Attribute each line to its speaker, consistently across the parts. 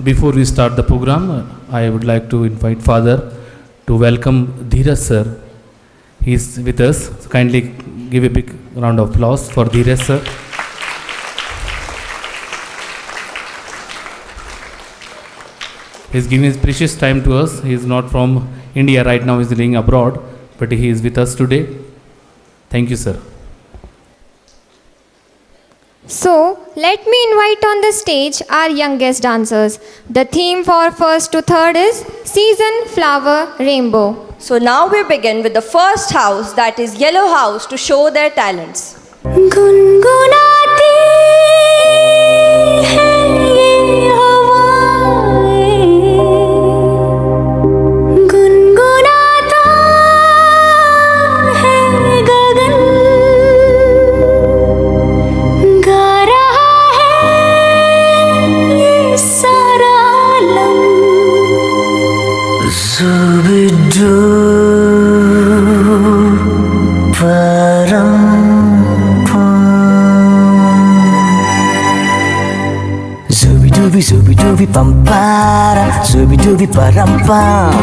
Speaker 1: Before we start the program, I would like to invite Father to welcome Dheeraj sir. He is with us. So kindly give a big round of applause for Dheeraj sir. He is giving his precious time to us. He is not from India right now, he is living abroad, but he is with us today. Thank you, sir.
Speaker 2: So, let me invite on the stage our youngest dancers. The theme for first to third is Season, Flower, Rainbow.
Speaker 3: So now we begin with the first house, that is Yellow House, to show their talents.
Speaker 4: गुनगुनाती हैं ये हवाएं, गुनगुनाता है गगन, गा रहा है ये सारा आलम। ज़ुबिदू Zubi dubi pampara, zubi dubi parampam,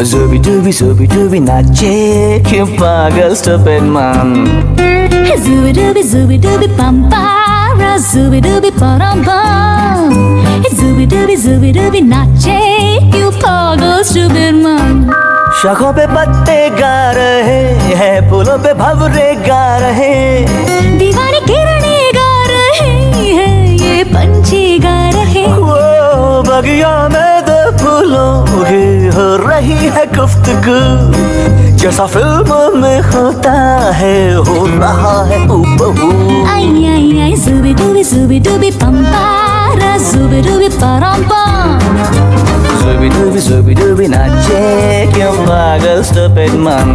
Speaker 4: zubi dubi nache क्यों पागल stupid man. Zubi dubi pampara, zubi dubi parampam, zubi dubi nache क्यों पागल stupid man. शाखों पे पत्ते गा रहे हैं, फूलों पे भंवरे गा रहे, दीवानी किरणें गा रहे हैं, ये पंछी गा रहे। वो बगिया में दो फूलों की हो रही है गुफ्तगू, जैसा फिल्मों में होता है हो रहा है हूबहू। आई आई आई जुबी डूबी पंपारा, जुबी डूबी परम्पम, जुबी डूबी नाचे क्यों पागल स्टूपिड मन।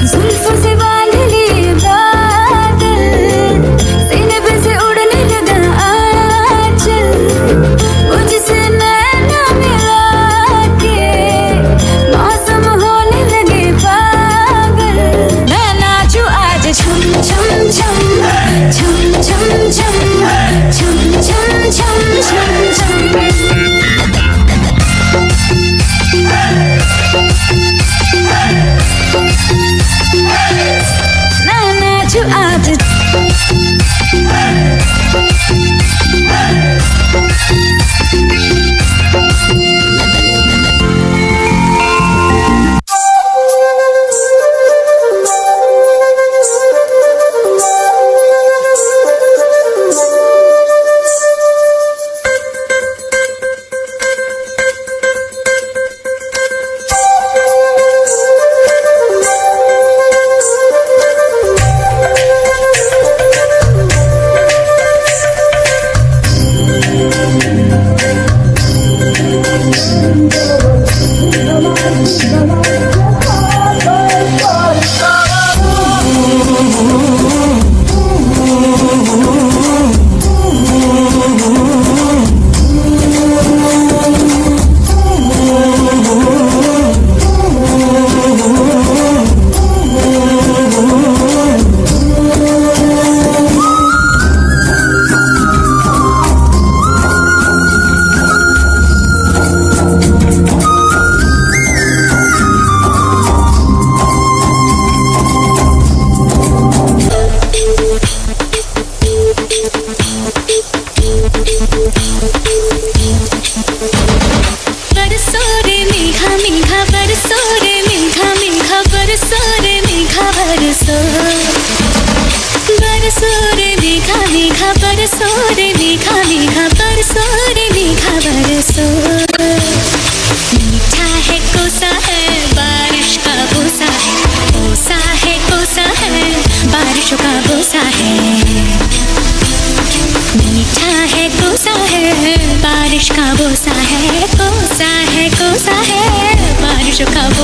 Speaker 4: जुल्फों से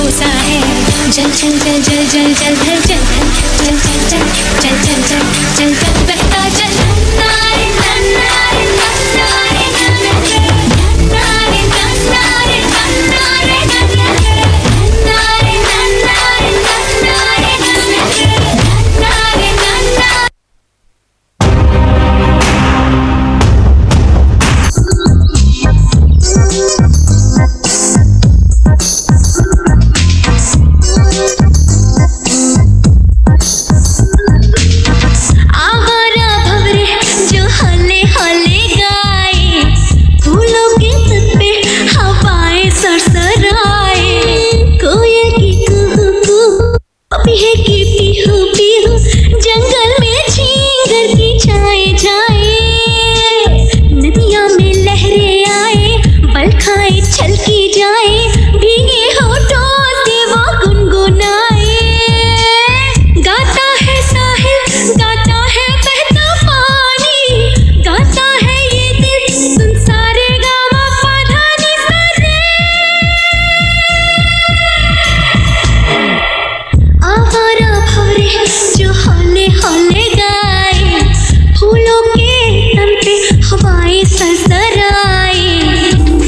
Speaker 4: कोसा है। जल जल जल जल जल जल जल जल जल जल जल जल जल जल जल जल बहता जल। नारे नारे नारे नारे नारे नारे नारे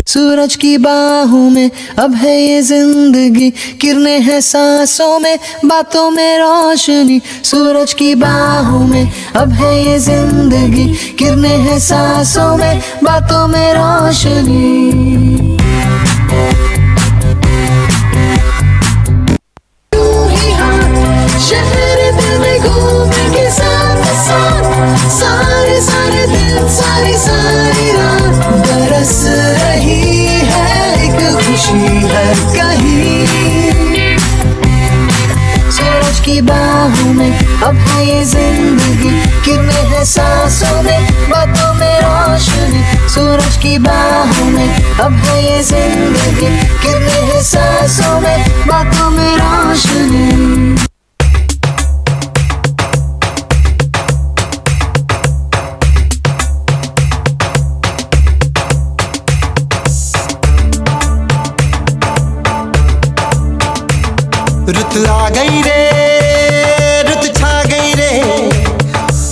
Speaker 5: सूरज की बाहों में अब है ये जिंदगी, किरणें हैं सांसों में, बातों में रोशनी। सूरज की बाहों में अब है ये जिंदगी, किरणें हैं सांसों में, बातों में रोशनी। शहर दिल में घूमेंगे साथ साथ, सारे सारे दिन सारी सारी रात। बरस रही है एक खुशी हर कहीं। सूरज की बाहों में अब है ये जिंदगी, किरणें हैं सांसों में, बातों में रोशनी। सूरज की बाहों में अब है ये जिंदगी, किरणें हैं सांसों में, बातों में रोशनी।
Speaker 6: रुत आ गई रे, रुत छा गई रे,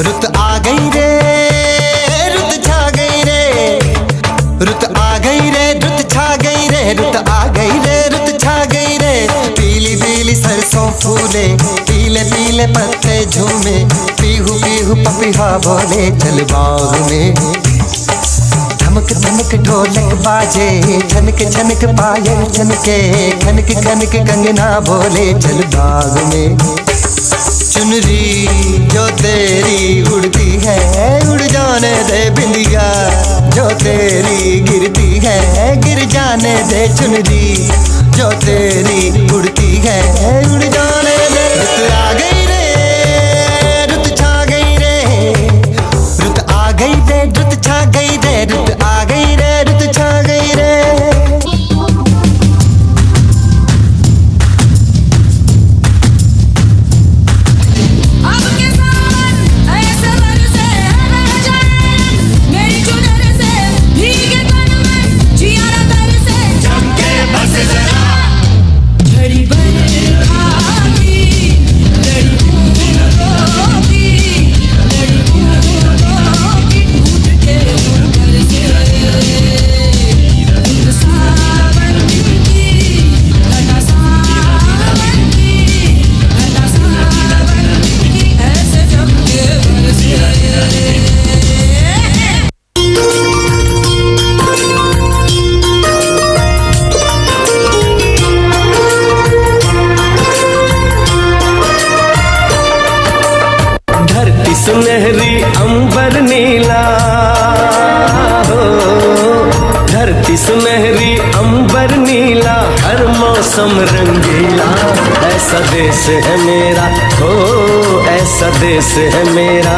Speaker 6: रुत आ गई रे, रुत छा गई रे, रुत आ गई रे, रुत छा गई रे, रुत आ गई रे, रुत छा गई रे। पीली पीली सरसों फूले, पीले पीले पत्ते झूमे, पीहू पीहू पपीहा बोले चल बाग में। धमक धमक ढोलक बाजे, छनक छनक पायल छनके, खनक खनक कंगना बोले चल बाग में। चुनरी जो तेरी उड़ती है, उड़ जाने दे बिंदिया, जो तेरी गिरती है, गिर जाने दे चुनरी, जो तेरी उड़ती है, उड़ जाने दे। रुत आ गई रे, रुत छा गई रे, रुत आ गई रे, रुत छा गई रे, रुत आ गई रे, रुत छा गई रे।
Speaker 7: सुनहरी अंबर नीला हो, धरती सुनहरी अंबर नीला, हर मौसम रंगीला। ऐसा देश है मेरा हो, ऐसा देश है मेरा,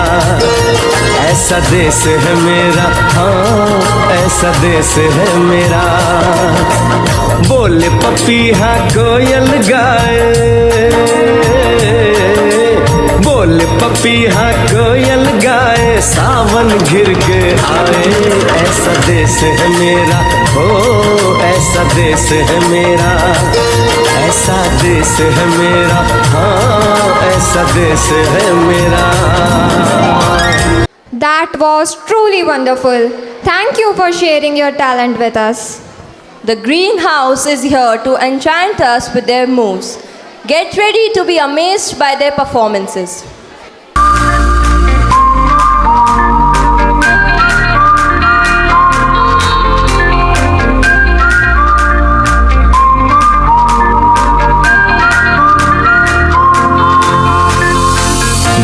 Speaker 7: ऐसा देश है मेरा, हाँ ऐसा देश है मेरा। बोले पपीहा कोयल गाए, बोले पपीहा कोयल गाए, सावन घिर के आए। ऐसा देश है मेरा हो, ऐसा देश है मेरा, ऐसा ऐसा देश है मेरा, हाँ ऐसा देश है मेरा।
Speaker 2: That was truly wonderful. Thank you for sharing your talent with us.
Speaker 3: The greenhouse is here to enchant us with their moves. Get ready to be amazed by their performances.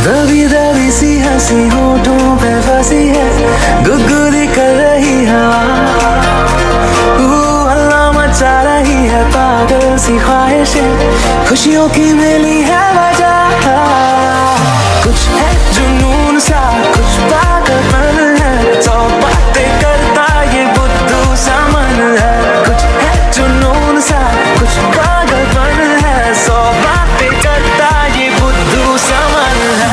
Speaker 5: दबी दबी सी हंसी होठों पे फंसी है, गुदगुदी कर रही हवा, हल्ला मचा रही है पागल सी ख्वाहिशें, खुशियों की मिली है वजह। कुछ है जुनून सा, कुछ पागलपन है, सौ बातें करता ये बुद्धू सा मन है। कुछ है जुनून सा, कुछ पागलपन है, सौ बातें करता ये बुद्धू सा मन है।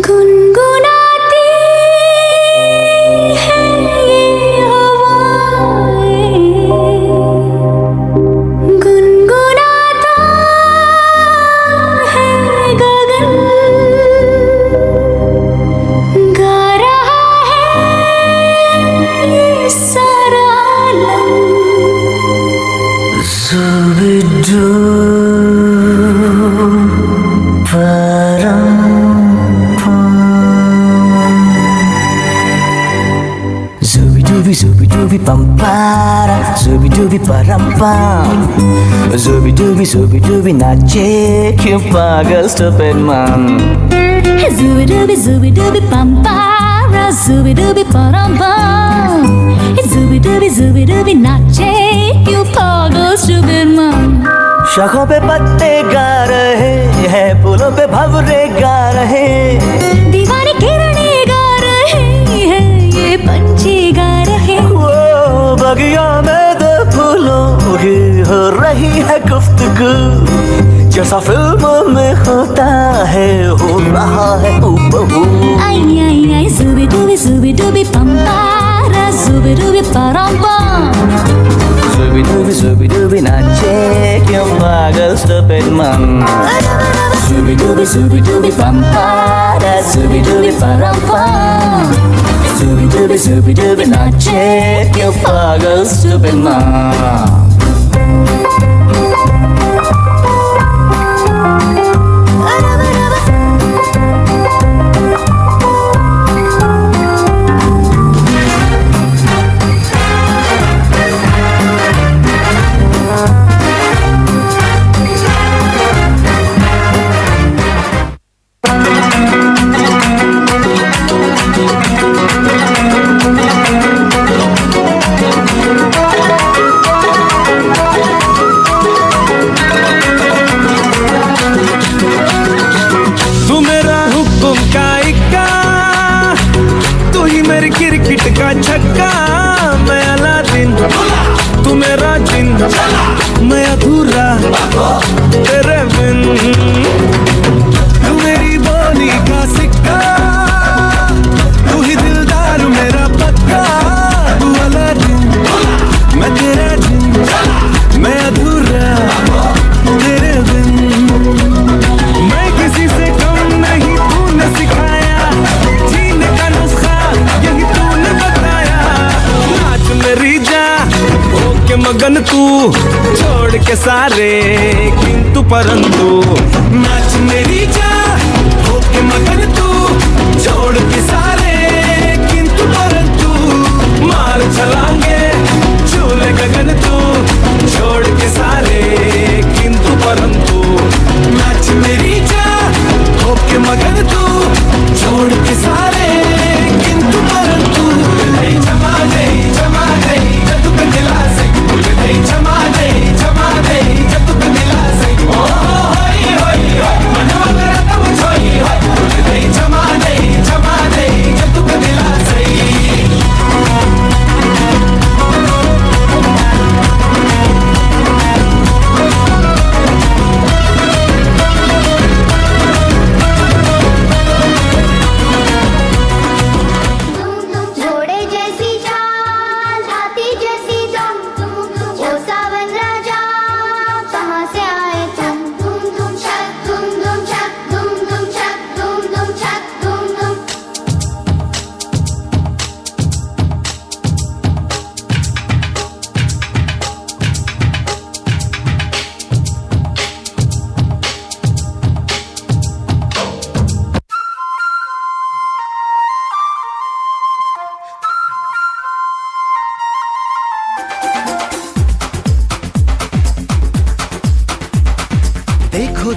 Speaker 4: गुनगुनाती है ये हवाएं, गुनगुनाता है गगन, गा रहा है ये सारा आलम।
Speaker 5: Zubidu Zubidubi pampara, zubidubi parampam, zubidubi nache क्यों पागल stupid man।
Speaker 4: Zubidubi zubidubi pampara, zubidubi parampam, zubidubi नाचे क्यों पागल stupid man।
Speaker 5: शाखों पे पत्ते गा रहे हैं, पुलों पे भंवरे गा रहे,
Speaker 4: दीवानी किरणें गा रहे हैं, ये पंछी गा रहे।
Speaker 5: वो बगिया में दो फूलों की हो रही है गुफ्तगू, जैसा फिल्म में होता है हो रहा है हूबहू।
Speaker 4: आई आई आई zubidubi pampara, zubidubi parampam,
Speaker 5: Zubidubi nache क्यों पागल stupid man।
Speaker 4: zubidubi pampara, zubidubi parampam,
Speaker 5: Zubidubi nache क्यों पागल stupid man।
Speaker 7: क्रिकेट का छक्का, मैं अलादीन, तू मेरा जिन, मैं अधूरा तेरे बिन। तू मेरी बोली का सिक्का, तू ही दिलदार मेरा पक्का। तू अलादीन, मैं तेरा जिन, मैं अधूरा तेरे बिन। मैं किसी से कम नहीं, तूने सिखाया जीने का नुस्खा, यही तूने बताया। नाच मेरी जा होके मगन तू, छोड़ के सारे किंतु परंतु। नाच मेरी जा होके मगन तू, छोड़ के सारे किंतु परंतु। मार चलांगे झूले गगन तू, छोड़ के सारे किंतु परंतु। नाच मेरी जा होके मगन तू, छोड़ के सारे किंतु परंतु। जमा दे जब तक दिला से, जमा दे जब तक दिला से। ओ होई होई होई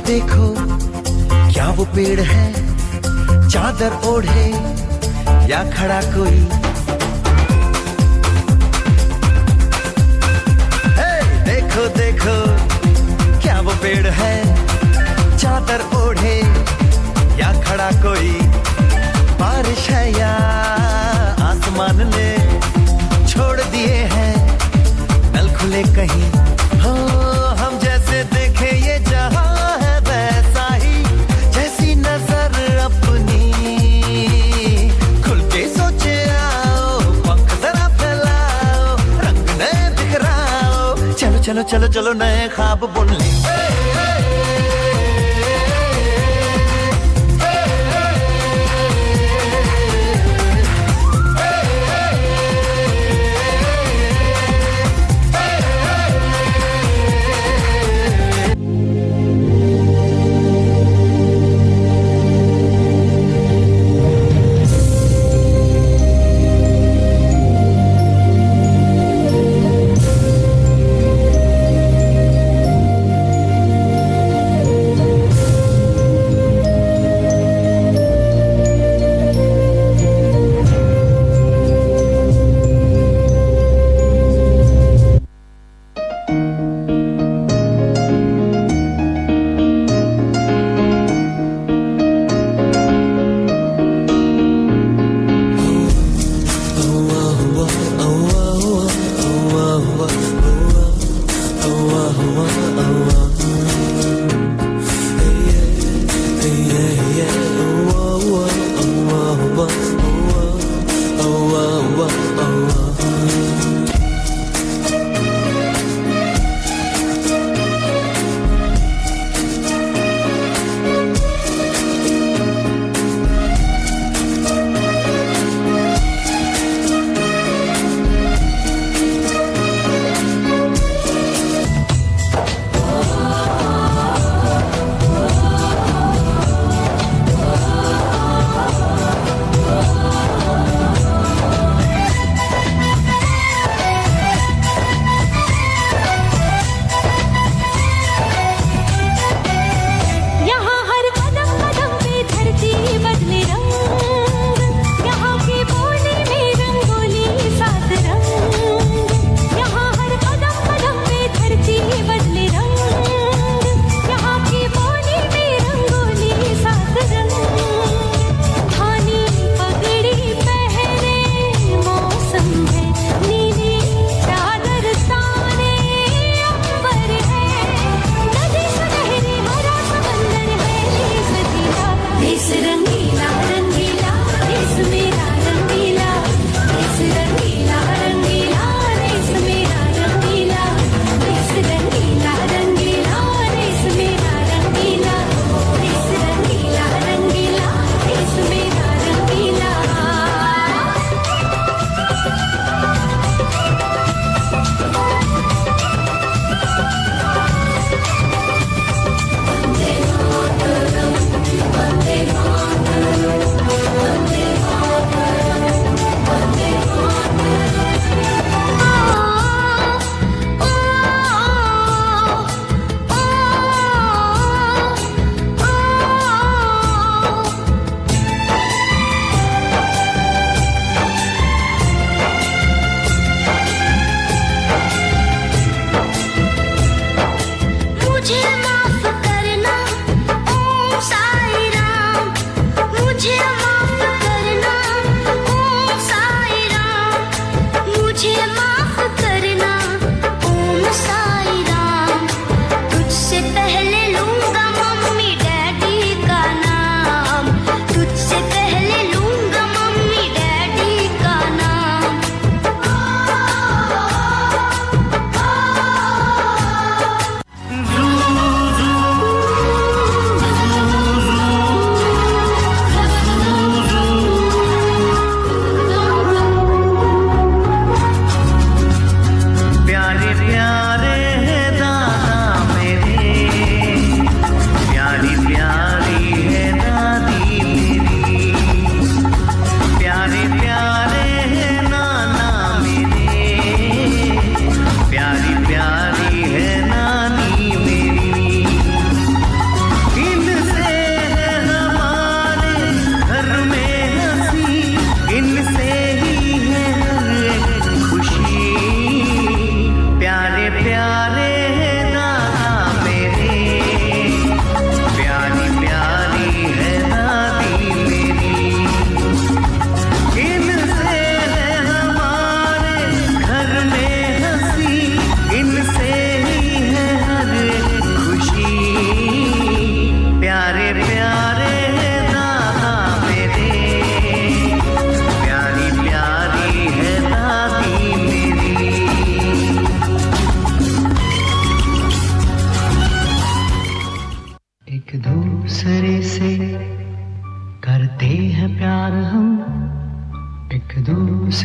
Speaker 6: देखो क्या वो पेड़ है, चादर ओढ़े या खड़ा कोई। हे, देखो देखो क्या वो पेड़ है, चादर ओढ़े या खड़ा कोई। बारिश है या आसमान ने छोड़ दिए हैं नल खुले कहीं। हो हम जैसे देखे ये जहां है वैसा ही, जैसी नजर अपनी खुल के सोचे आओ, पंख जरा फैलाओ, रंग नए बिखराओ। चलो चलो चलो चलो नए ख्वाब बुन ले।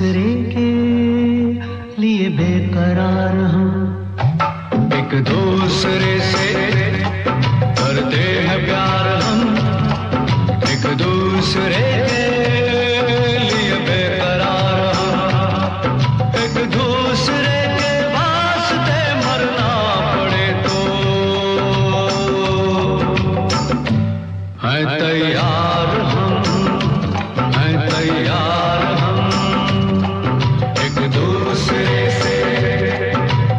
Speaker 7: दूसरे के लिए बेकरार हम, एक दूसरे से करते हैं प्यार हम, एक दूसरे के लिए बेकरार हम, एक दूसरे के वास्ते मरना पड़े तो हैं तैयार हम, हैं तैयार हम, एक दूसरे से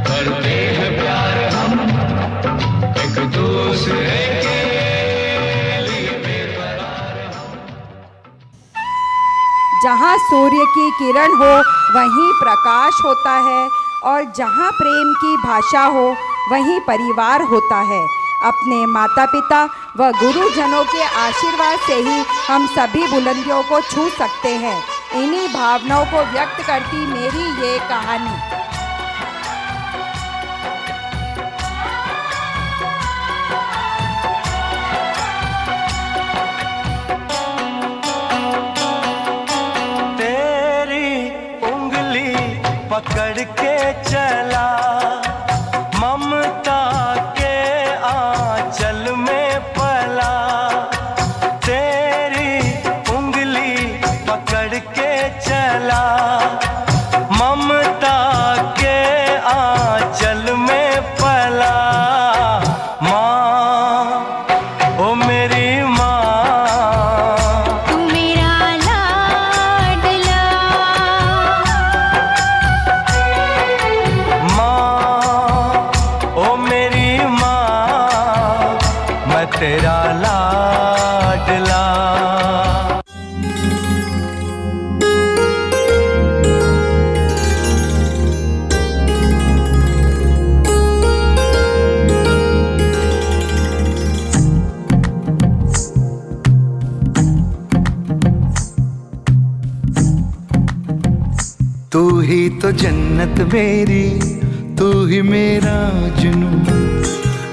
Speaker 7: करते हैं प्यार हम, एक दूसरे के लिए बेकरार हम।
Speaker 8: जहाँ सूर्य की किरण हो वहीं प्रकाश होता है, और जहाँ प्रेम की भाषा हो वहीं परिवार होता है। अपने माता पिता व गुरुजनों के आशीर्वाद से ही हम सभी बुलंदियों को छू सकते हैं। इन्हीं भावनाओं को व्यक्त करती मेरी ये कहानी।
Speaker 7: तेरी उंगली पकड़ के चला, ममता के आंचल में पला, तेरी उंगली पकड़ के चला, ममता के आंचल में पला। माँ, ओ मेरी माँ,
Speaker 4: तू मेरा लाडला,
Speaker 7: माँ, ओ मेरी माँ, मैं तेरा लाडला। तू ही तो जन्नत मेरी, तू ही मेरा जुनून,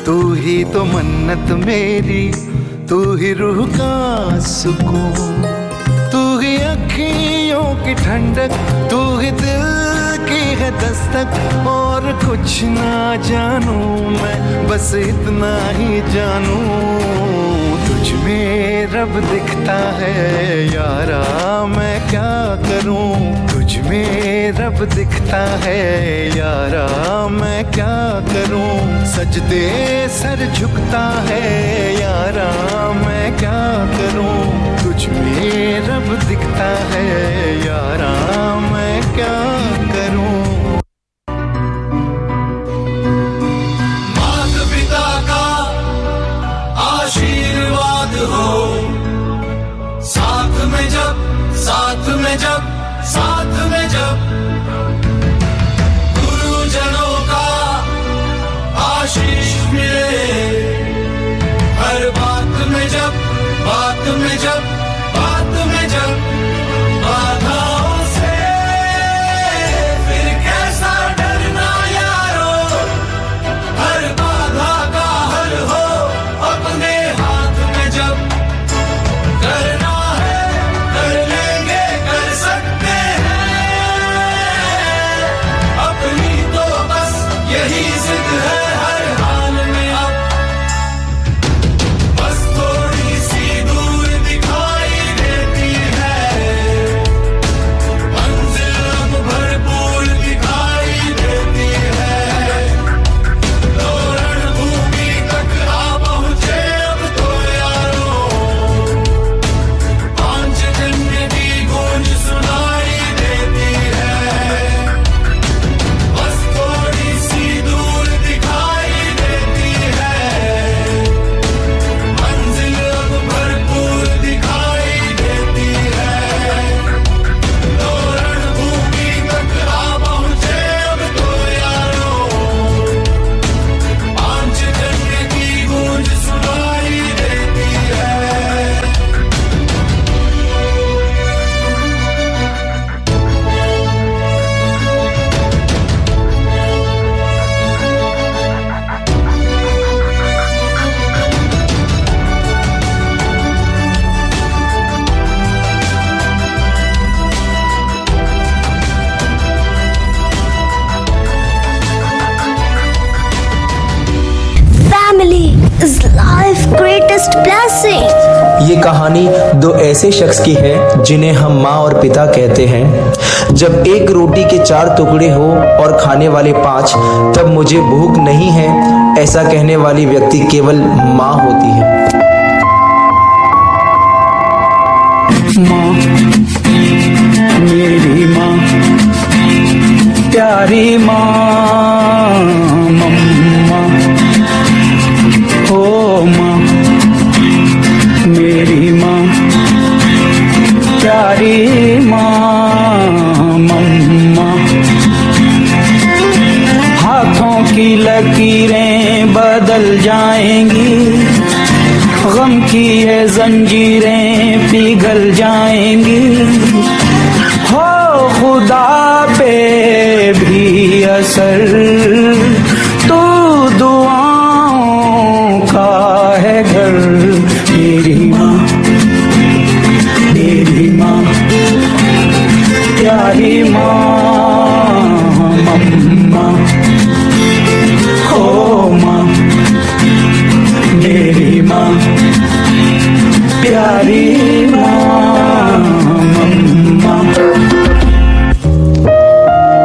Speaker 7: तू ही तो मन्नत मेरी, तू ही रूह का सुकून, तू ही अखियों की ठंडक, तू ही दिल की है दस्तक। और कुछ ना जानू मैं, बस इतना ही जानू, तुझ में रब दिखता है यारा, मैं क्या करूं। तुझ में रब दिखता है यारा, मैं क्या करूं। सजदे सर झुकता है यारा, मैं क्या करूं। तुझ में रब दिखता है यारा, मैं क्या करूं।
Speaker 6: माता पिता का आशीर्वाद हो, साथ में जब, साथ में जब, साथ में जब, गुरुजनों का आशीष मिले, हर बात में जब, बात में जब, बात में जब, बाधाओं से फिर कैसा डरना यारो, हर बाधा का हल हो अपने हाथ में जब, करना है कर लेंगे, कर सकते हैं, अपनी तो बस यही जिद है हर हाल में अब, बस थोड़ी सी दूर दिखाई देती है, मंजिल अब भरपूर दिखाई देती है, तो रणभूमि तक आ पहुंचे अब तो यारो, पांचजन्य की गूंज सुनाई देती है, बस थोड़ी सी दूर दिखाई
Speaker 4: family is life's greatest blessing.
Speaker 9: ये कहानी दो ऐसे शख्स की है जिन्हें हम माँ और पिता कहते हैं। जब एक रोटी के 4 टुकड़े हो और खाने वाले 5, तब मुझे भूख नहीं है, ऐसा कहने वाली व्यक्ति केवल माँ होती है।
Speaker 10: माँ, मेरी माँ, प्यारी माँ, मम्मा, ओ माँ, मेरी माँ, प्यारी माँ, मम्मा। हाथों की लकीरें बदल जाएंगी, गम की ये जंजीरें पिघल जाएंगी, हो खुदा पे भी असर तो दुआओं का है घर। मेरी माँ, मेरी माँ, प्यारी माँ, मम्मा, ओ माँ, मेरी माँ, प्यारी माँ, मम्मा।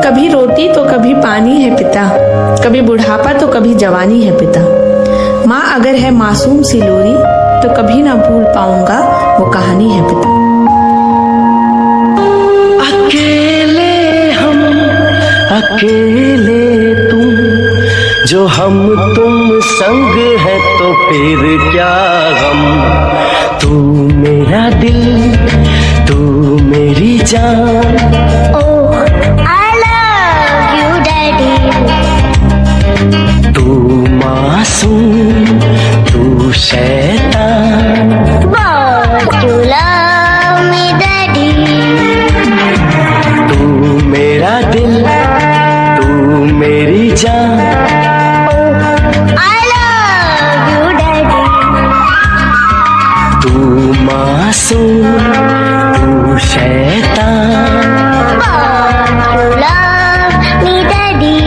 Speaker 11: कभी रोटी तो कभी पानी है पिता, कभी बुढ़ापा तो कभी जवानी है पिता। माँ अगर है मासूम सी लोरी, तो कभी ना भूल पाऊंगा वो कहानी है पिता।
Speaker 10: अकेले हम, अकेले तुम, जो हम तुम संग है तो फिर क्या गम। तू मेरा दिल, तू मेरी जान,
Speaker 4: Oh, I love you, Daddy.
Speaker 10: तू मासूम, तू शैतान,
Speaker 4: But you love me, Daddy.
Speaker 10: तू मेरा दिल, तू मेरी जान,
Speaker 4: I love you, Daddy.
Speaker 10: तू मासूम, तू शैतान।
Speaker 4: But you love me, Daddy.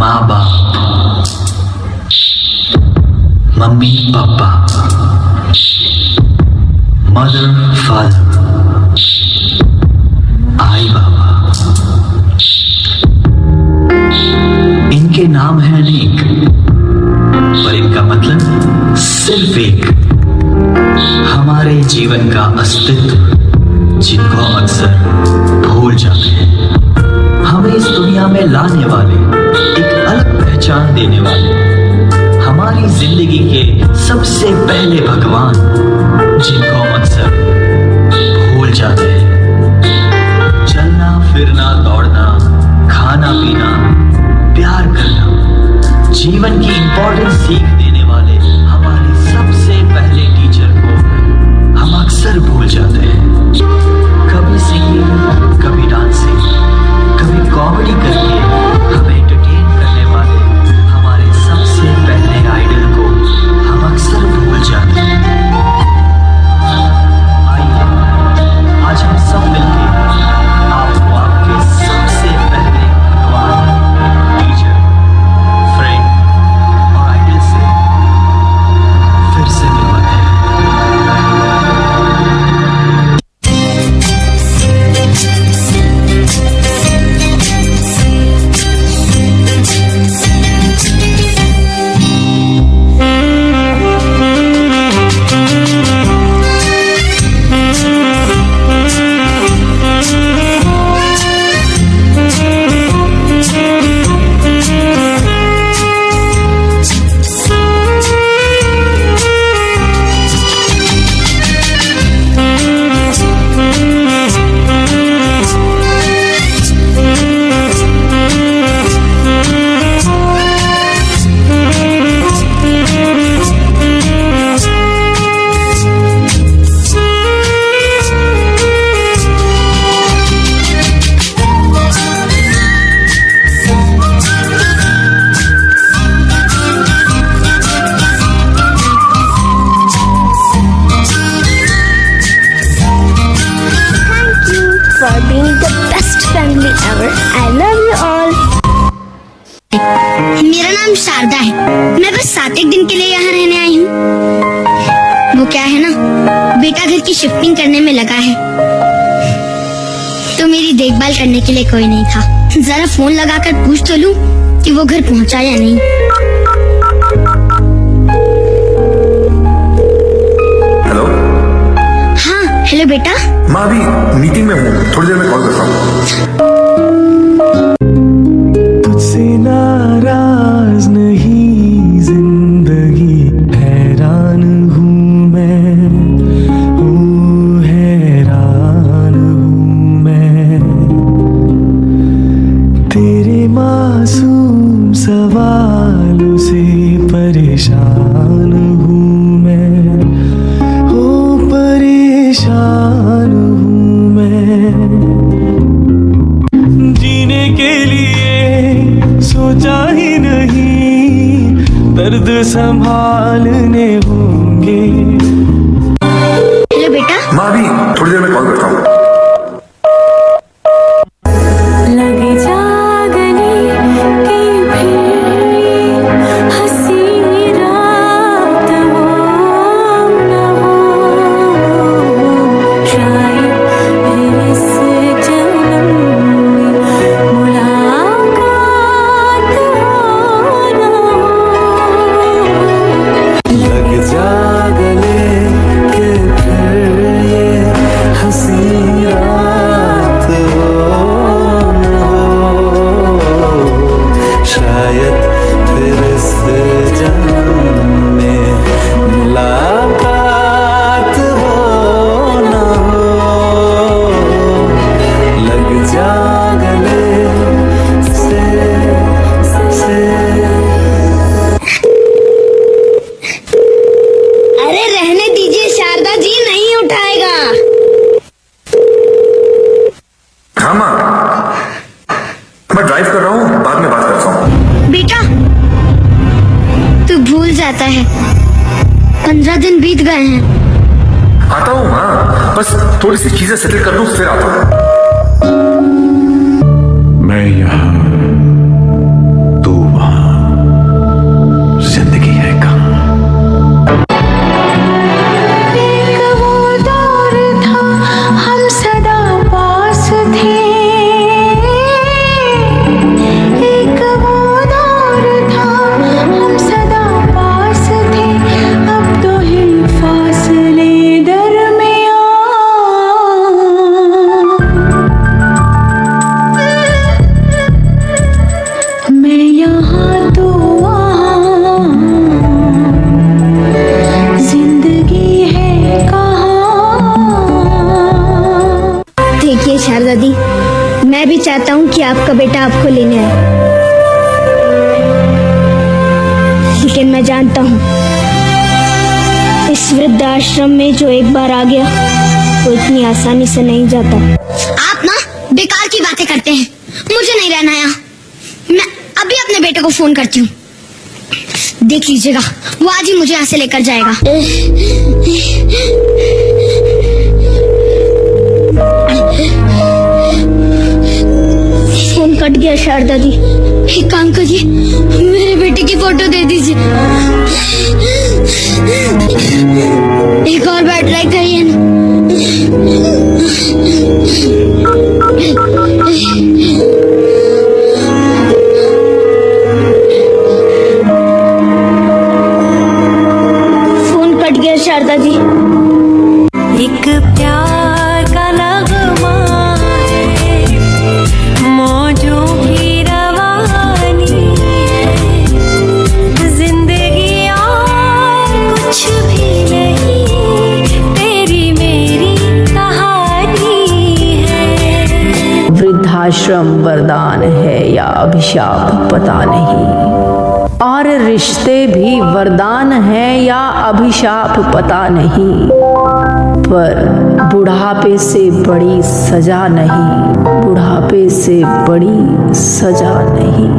Speaker 12: माँ बाप, मम्मी पापा, मदर फादर, आई बाबा, इनके नाम हैं अनेक, पर इनका मतलब सिर्फ एक। हमारे जीवन का अस्तित्व जिनको हम अक्सर भूल जाते हैं। हमें इस दुनिया में लाने वाले, एक अलग पहचान देने वाले, हमारी जिंदगी के सबसे पहले भगवान, जिनको हम अक्सर भूल जाते हैं। चलना फिरना, दौड़ना, खाना पीना, प्यार करना, जीवन की इंपॉर्टेंस सीख देने वाले हमारे सबसे पहले टीचर को हम अक्सर भूल जाते हैं। कभी सिंगिंग, कभी डांसिंग, कभी कॉमेडी करके हमें एंटरटेन करने वाले हमारे सबसे पहले आइडल को हम अक्सर भूल जाते हैं। आइए आज हम सब मिलके आपको आपके सबसे पहले भगवान, टीचर, फ्रेंड और आइडल से फिर से मिलवाते हैं।
Speaker 4: For being the best family ever. I love you all.
Speaker 13: नाम शारदा है। मैं बस 7 एक दिन के लिए यहाँ रहने आई हूँ। वो क्या है ना, बेटा घर की शिफ्टिंग करने में लगा है, तो मेरी देखभाल करने के लिए कोई नहीं था। जरा फोन लगाकर पूछ तो लूं कि वो घर पहुँचा या नहीं।
Speaker 14: हेलो।
Speaker 13: हाँ हेलो बेटा।
Speaker 14: माँ अभी मीटिंग में हूँ, थोड़ी देर में कॉल करता हूँ।
Speaker 15: तुझसे नाराज नहीं जिंदगी, हैरान हूँ मैं, हैरान हूँ मैं। तेरे मासूम सवालों से परेशान हूँ मैं, परेशान हूँ मैं। जीने के लिए सोचा ही नहीं, दर्द संभालने होंगे।
Speaker 13: हेलो बेटा।
Speaker 14: माँ अभी थोड़ी देर में कॉल करता हूँ।
Speaker 4: लगे जागने की भी हंसी रात हो न हो, शायद फिर इस जन्म में मुलाकात हो न हो।
Speaker 15: लग जागने के फिर ये हंसी रात हो न हो, शायद फिर इस जन्म में मुलाकात हो न हो। लग जागने से
Speaker 13: अरे रहने दीजिए, शारदा जी नहीं उठाएगा।
Speaker 14: हाँ माँ, मैं ड्राइव कर रहा हूँ, बाद में बात करता हूँ।
Speaker 13: बेटा तू भूल जाता है, 15 दिन बीत गए हैं।
Speaker 14: आता हूँ माँ, बस थोड़ी सी चीजें सेटल कर लूँ फिर आता हूँ।
Speaker 7: मैं यहाँ, तू वहाँ, जिंदगी है कहाँ?
Speaker 4: एक वो दौर था, हम सदा पास थे। एक वो दौर था, हम सदा पास थे। अब तो है फासले दरमियां। मैं यहाँ तो वहाँ, जिंदगी है कहाँ।
Speaker 13: देखिए शारदा दी, मैं भी चाहता हूँ कि आपका बेटा आपको लेने आए, लेकिन मैं जानता हूँ इस वृद्धाश्रम में जो एक बार आ गया वो इतनी आसानी से नहीं जाता। आप ना बेकार की बातें करते हैं, मुझे नहीं रहना यहाँ। मैं अभी अपने बेटे को फोन करती हूँ, देख लीजिएगा वो आज ही मुझे यहाँ से लेकर जाएगा। फोन कट गया शारदा दी, एक काम करिए, मेरे बेटे की फोटो दे दीजिए। एक और बार ट्राई करिए ना। फोन कट गया शारदा जी।
Speaker 4: एक प्यार का नगमा है, मौजों की रवानी है। जिंदगी और कुछ भी नहीं, तेरी मेरी कहानी है।
Speaker 11: वृद्धाश्रम वरदान है या अभिशाप पता नहीं, और रिश्ते भी वरदान है या अभिशाप पता नहीं। पर बुढ़ापे से बड़ी सजा नहीं, बुढ़ापे से बड़ी सजा नहीं।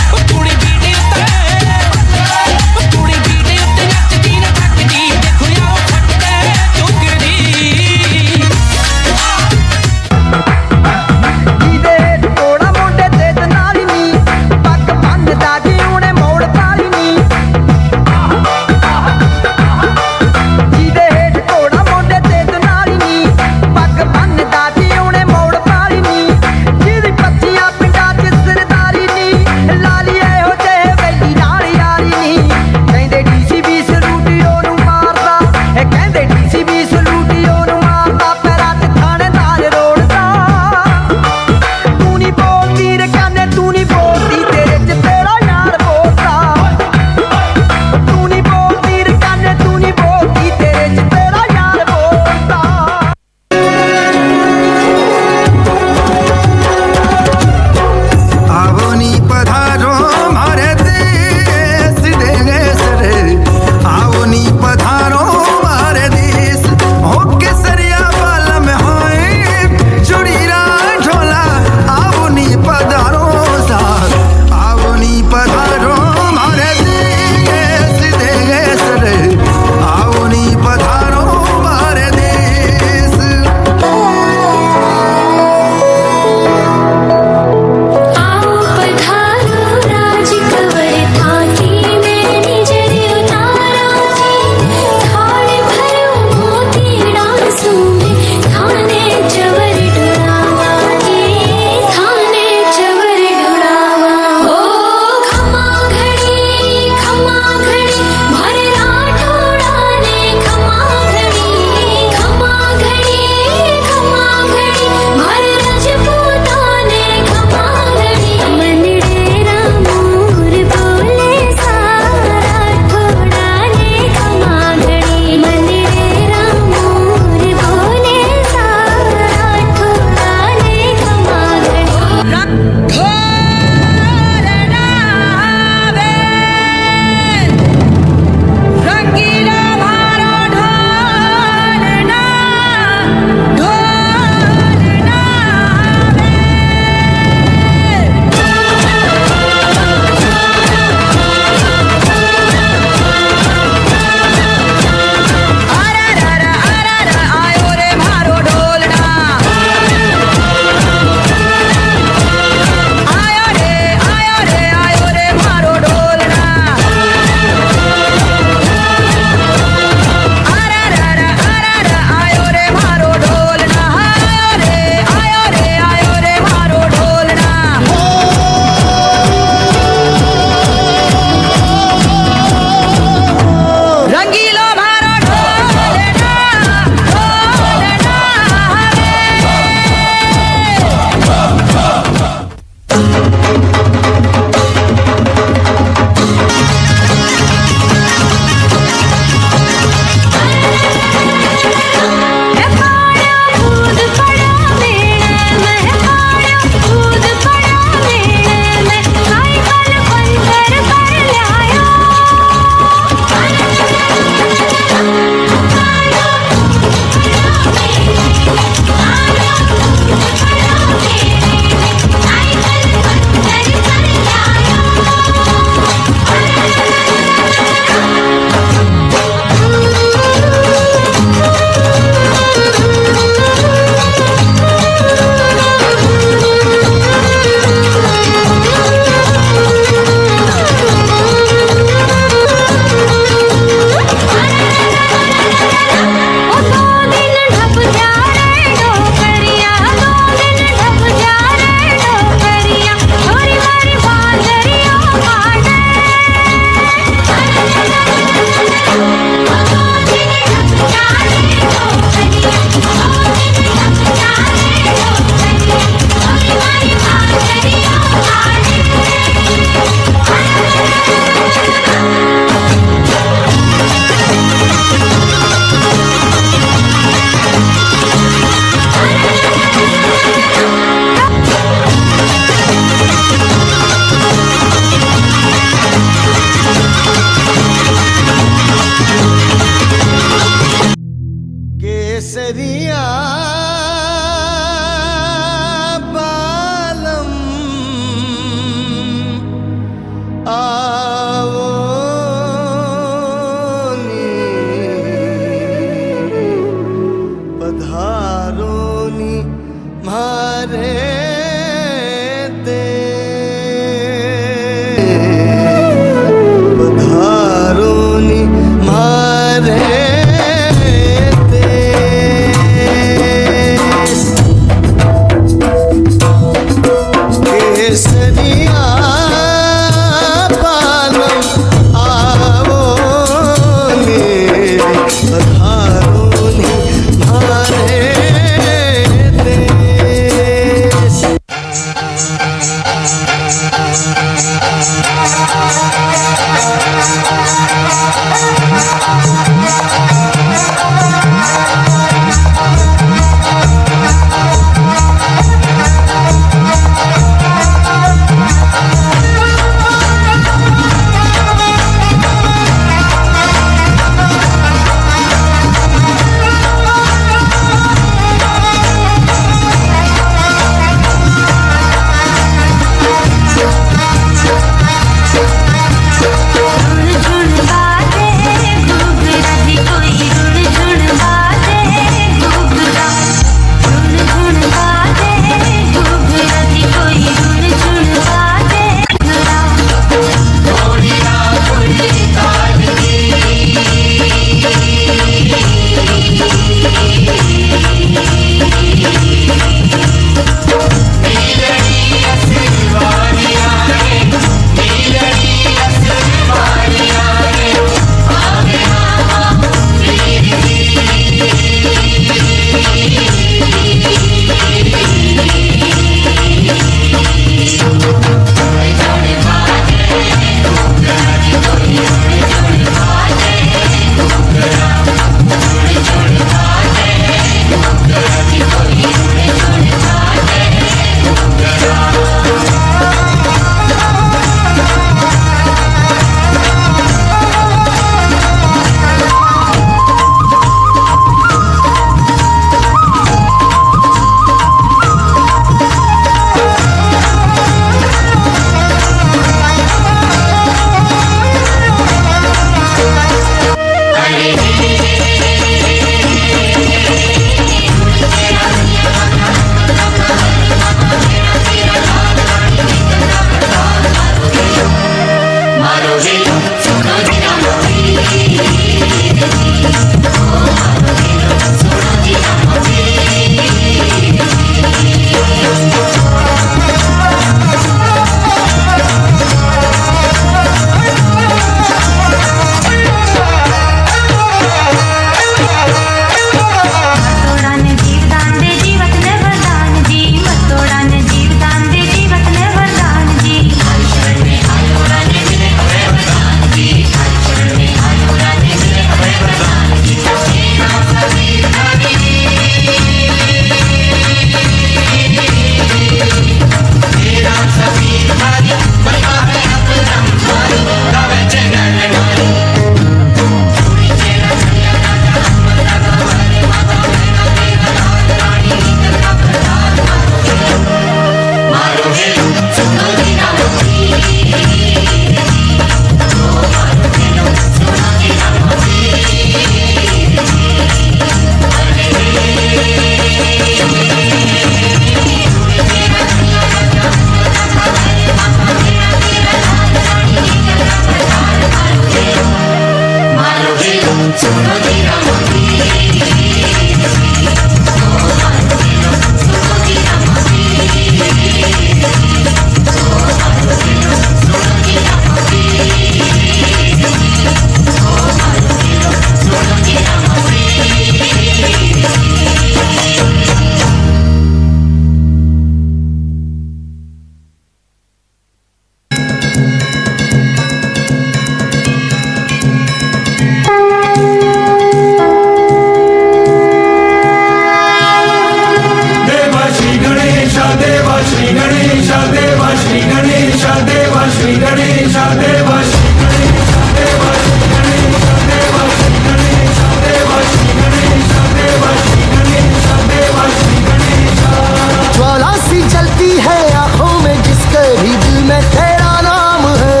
Speaker 6: ज्वाला सी जलती है आंखों में जिसके भी दिल में तेरा नाम है।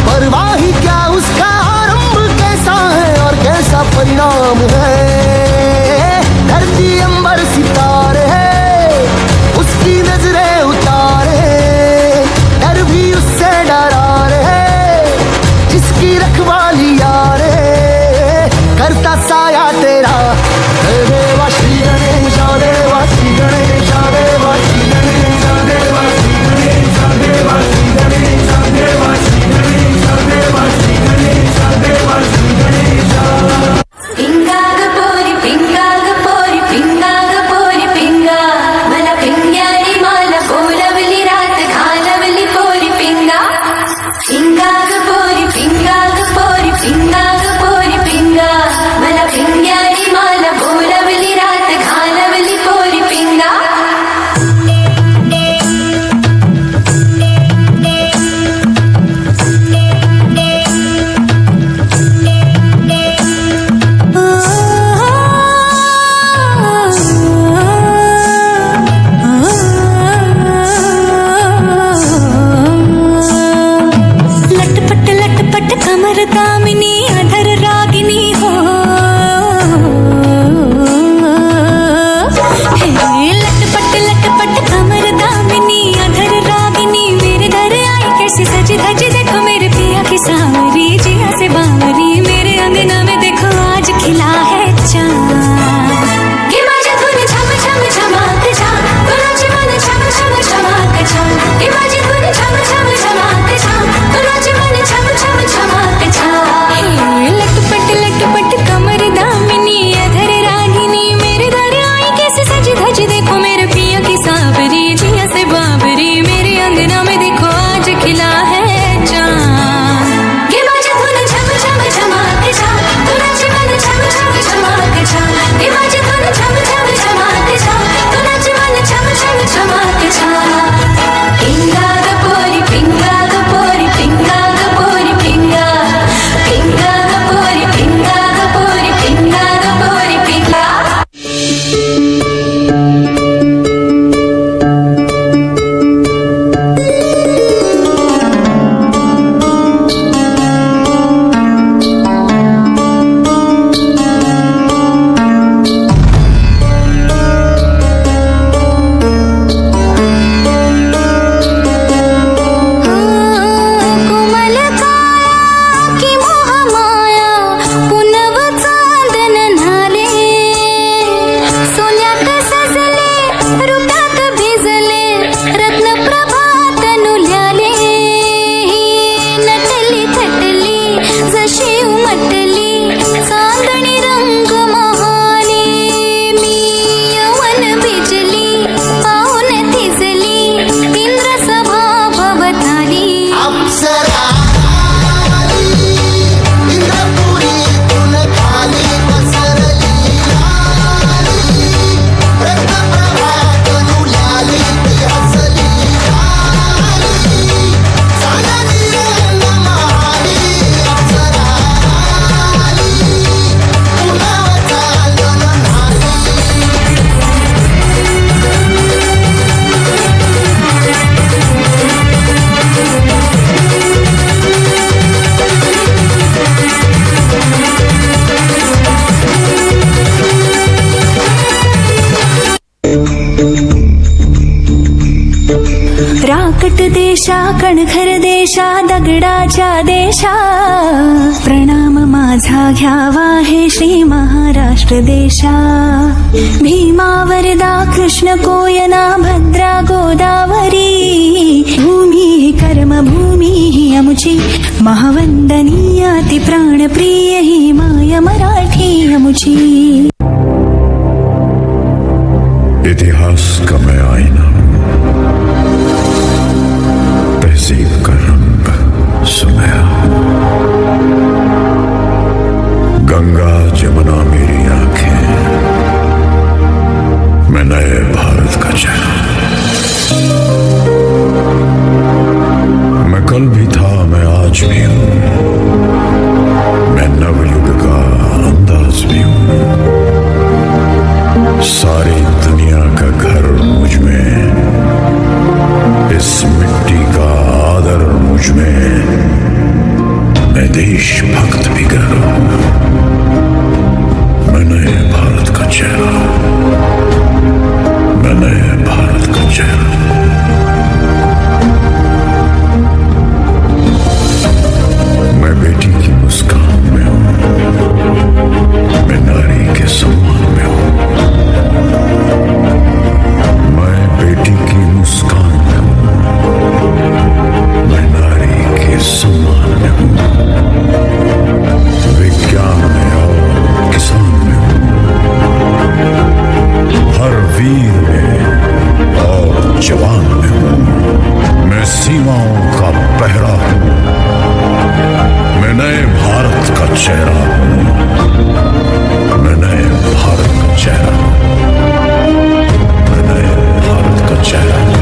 Speaker 6: परवाही क्या उसका आरंभ कैसा है और कैसा परिणाम है। धरती अंबर सितारे है उसकी नजरें उतारे, डर भी उससे डरा रहे जिसकी रखवाली यारे। करता साया तेरा देवा श्री गणेश देवा श्री गणेश देवा श्री गणेश देवा श्री गणेश देवा श्री गणेश देवा श्री गणेश देवा श्री गणेश देवा श्री गणेश।
Speaker 4: पिंगाग पोरी पिंगा मला पिंग्यानी माला बोलवली रात घालवली पोरी पिंगा। पिंगाग पोरी पिंगा मला पिंग्यानी माला बोलवली रात घालवली पोरी पिंगा। लटपट लटपट कमर दामिनी अधर रागिनी हो। हे लटपट लटपट कमर दामिनी अधर रागिनी मेरे दर आई कैसी सजी धजी देखो मेरे पिया की सांवरी जिया से बावरी मेरे अंगना में देखो आज खिला है चाँद। कि माझ्या धुन छम छम छमाक छान तुझे मन छम छम छमाक छान। कि माझी धुन छम छम छमाक छान तुझे मन छम छम छमाक छान। लटपट लटपट कमर दामिनी अधर रागिनी मेरे दर आई कैसे सजी धजी देखो मेरे पिया की सांवरी जिया से बाबरी मेरे अंगना में देखो आज खिला है चाँद। कि माझी धुन छम छम छमाक छान तुझे मन छम छम छमाक छान। कि माझी धुन छम छम छमाक छान तुझे मन छम छम छमाक छान। पिंगा ग पोरी पिंगा ग पोरी पिंगा ग पोरी पिंगा। पिंगा ग पोरी पिंगा ग पोरी पिंगा ग पोरी पिंगा। कोमल काया की मोह माया पुनव चांदन न्हाले। सोन्यात सजले रुपात भिजले रत्न प्रभात नुल्याले। नटली थटली जशी उमटली चांदणी रंग महाली। मी यवन भिजली पाऊन थिजली इंद्र सभा भवताली।
Speaker 6: अप्सरा इंद्रपुरी तुन खाली पसरली लाली। रत्नप्रभात नुल्याली ती हसली लाली। चांदणी रंग महाली अप्सरा पुनव चांदन न्हाली।
Speaker 4: राकट देशा कणखर देशा दगडाच्या देशा प्रणाम माझा माझा घ्यावा हे श्री महाराष्ट्र देशा. भीमा वरदा कृष्ण कोयना भद्रा गोदावरी, भूमी ही कर्मभूमी ही अमुची, महावंदनीय अति प्राणप्रिय ही माय मराठी अमुची.
Speaker 14: इतिहास का मैं आईना हूं, तहजीब का रंग सुनहरा. गंगा जमुना मेरी आंखें, मैं नए भारत का चेहरा. मैं कल भी था, मैं आज भी हूं, मैं नवयुग का अंदाज भी हूं. सारी दुनिया का घर मुझ में, इस मिट्टी का आदर मुझ में. मैं देशभक्त भी कर रहा हूं, मैं नए भारत का चेहरा, मैं नए भारत का चेहरा. मैं बेटी की मुस्कान में हूं, मैं नारी के सम्मान में हूं. मैं बेटी की मुस्कान में हूं, मैं नारी के सम्मान में हूं. विज्ञान में और किसान में हूं, हर वीर में और जवान में हूं. मैं सीमाओं का पहरा हूं, मैं नए भारत का चेहरा हूं, मैं नए भारत का चेहरा हूं, मैं नए भारत का चेहरा हूं.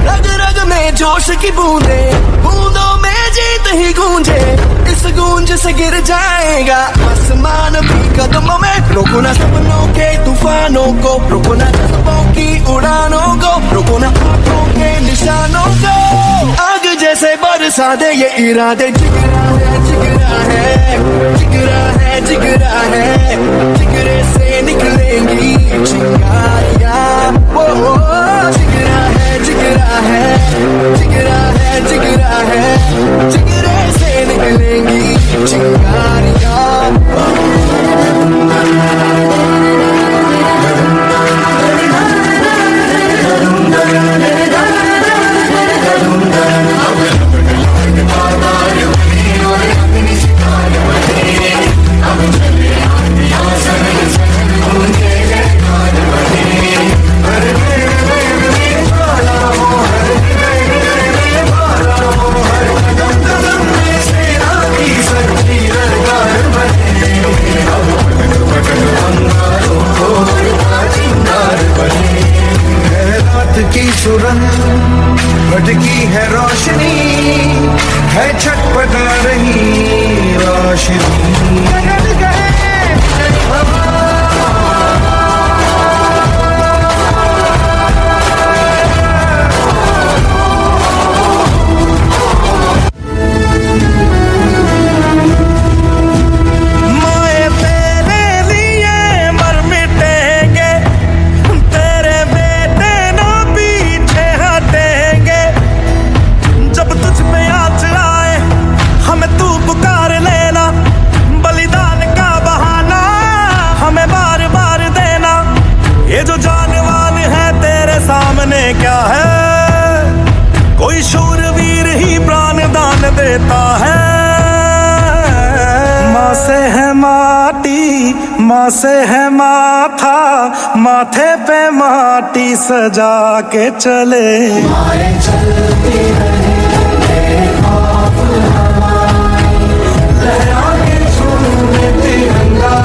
Speaker 15: रग रग में जोश की बूंदे, बूंदों में जीत ही गूंजे. इस गूंज से गिर जाएगा आसमान भी कदमों में. रोको ना सपनों के तूफानों को, रोको ना जज्बों की उड़ानों को, रोको ना आंखों के निशानों को. आग जैसे बरसा दे ये इरादे. जिगरा है जिगरा है जिगरा है जिगरा है, जिगरे से निकलेंगी चिंगारियां. वो जिगरा है जिगरा है जिगरा है जिगरा है, जिगरे से निकलेंगी चिंगारियां. की सुरंग भटकी है रोशनी, है छटपटा रही रोशनी. क्या है, कोई शूरवीर ही प्राण दान देता है. माँ से है माटी, माँ से है माथा, माथे पे माटी सजा के चले. चलती रहे लहरा के झूमे तिरंगा.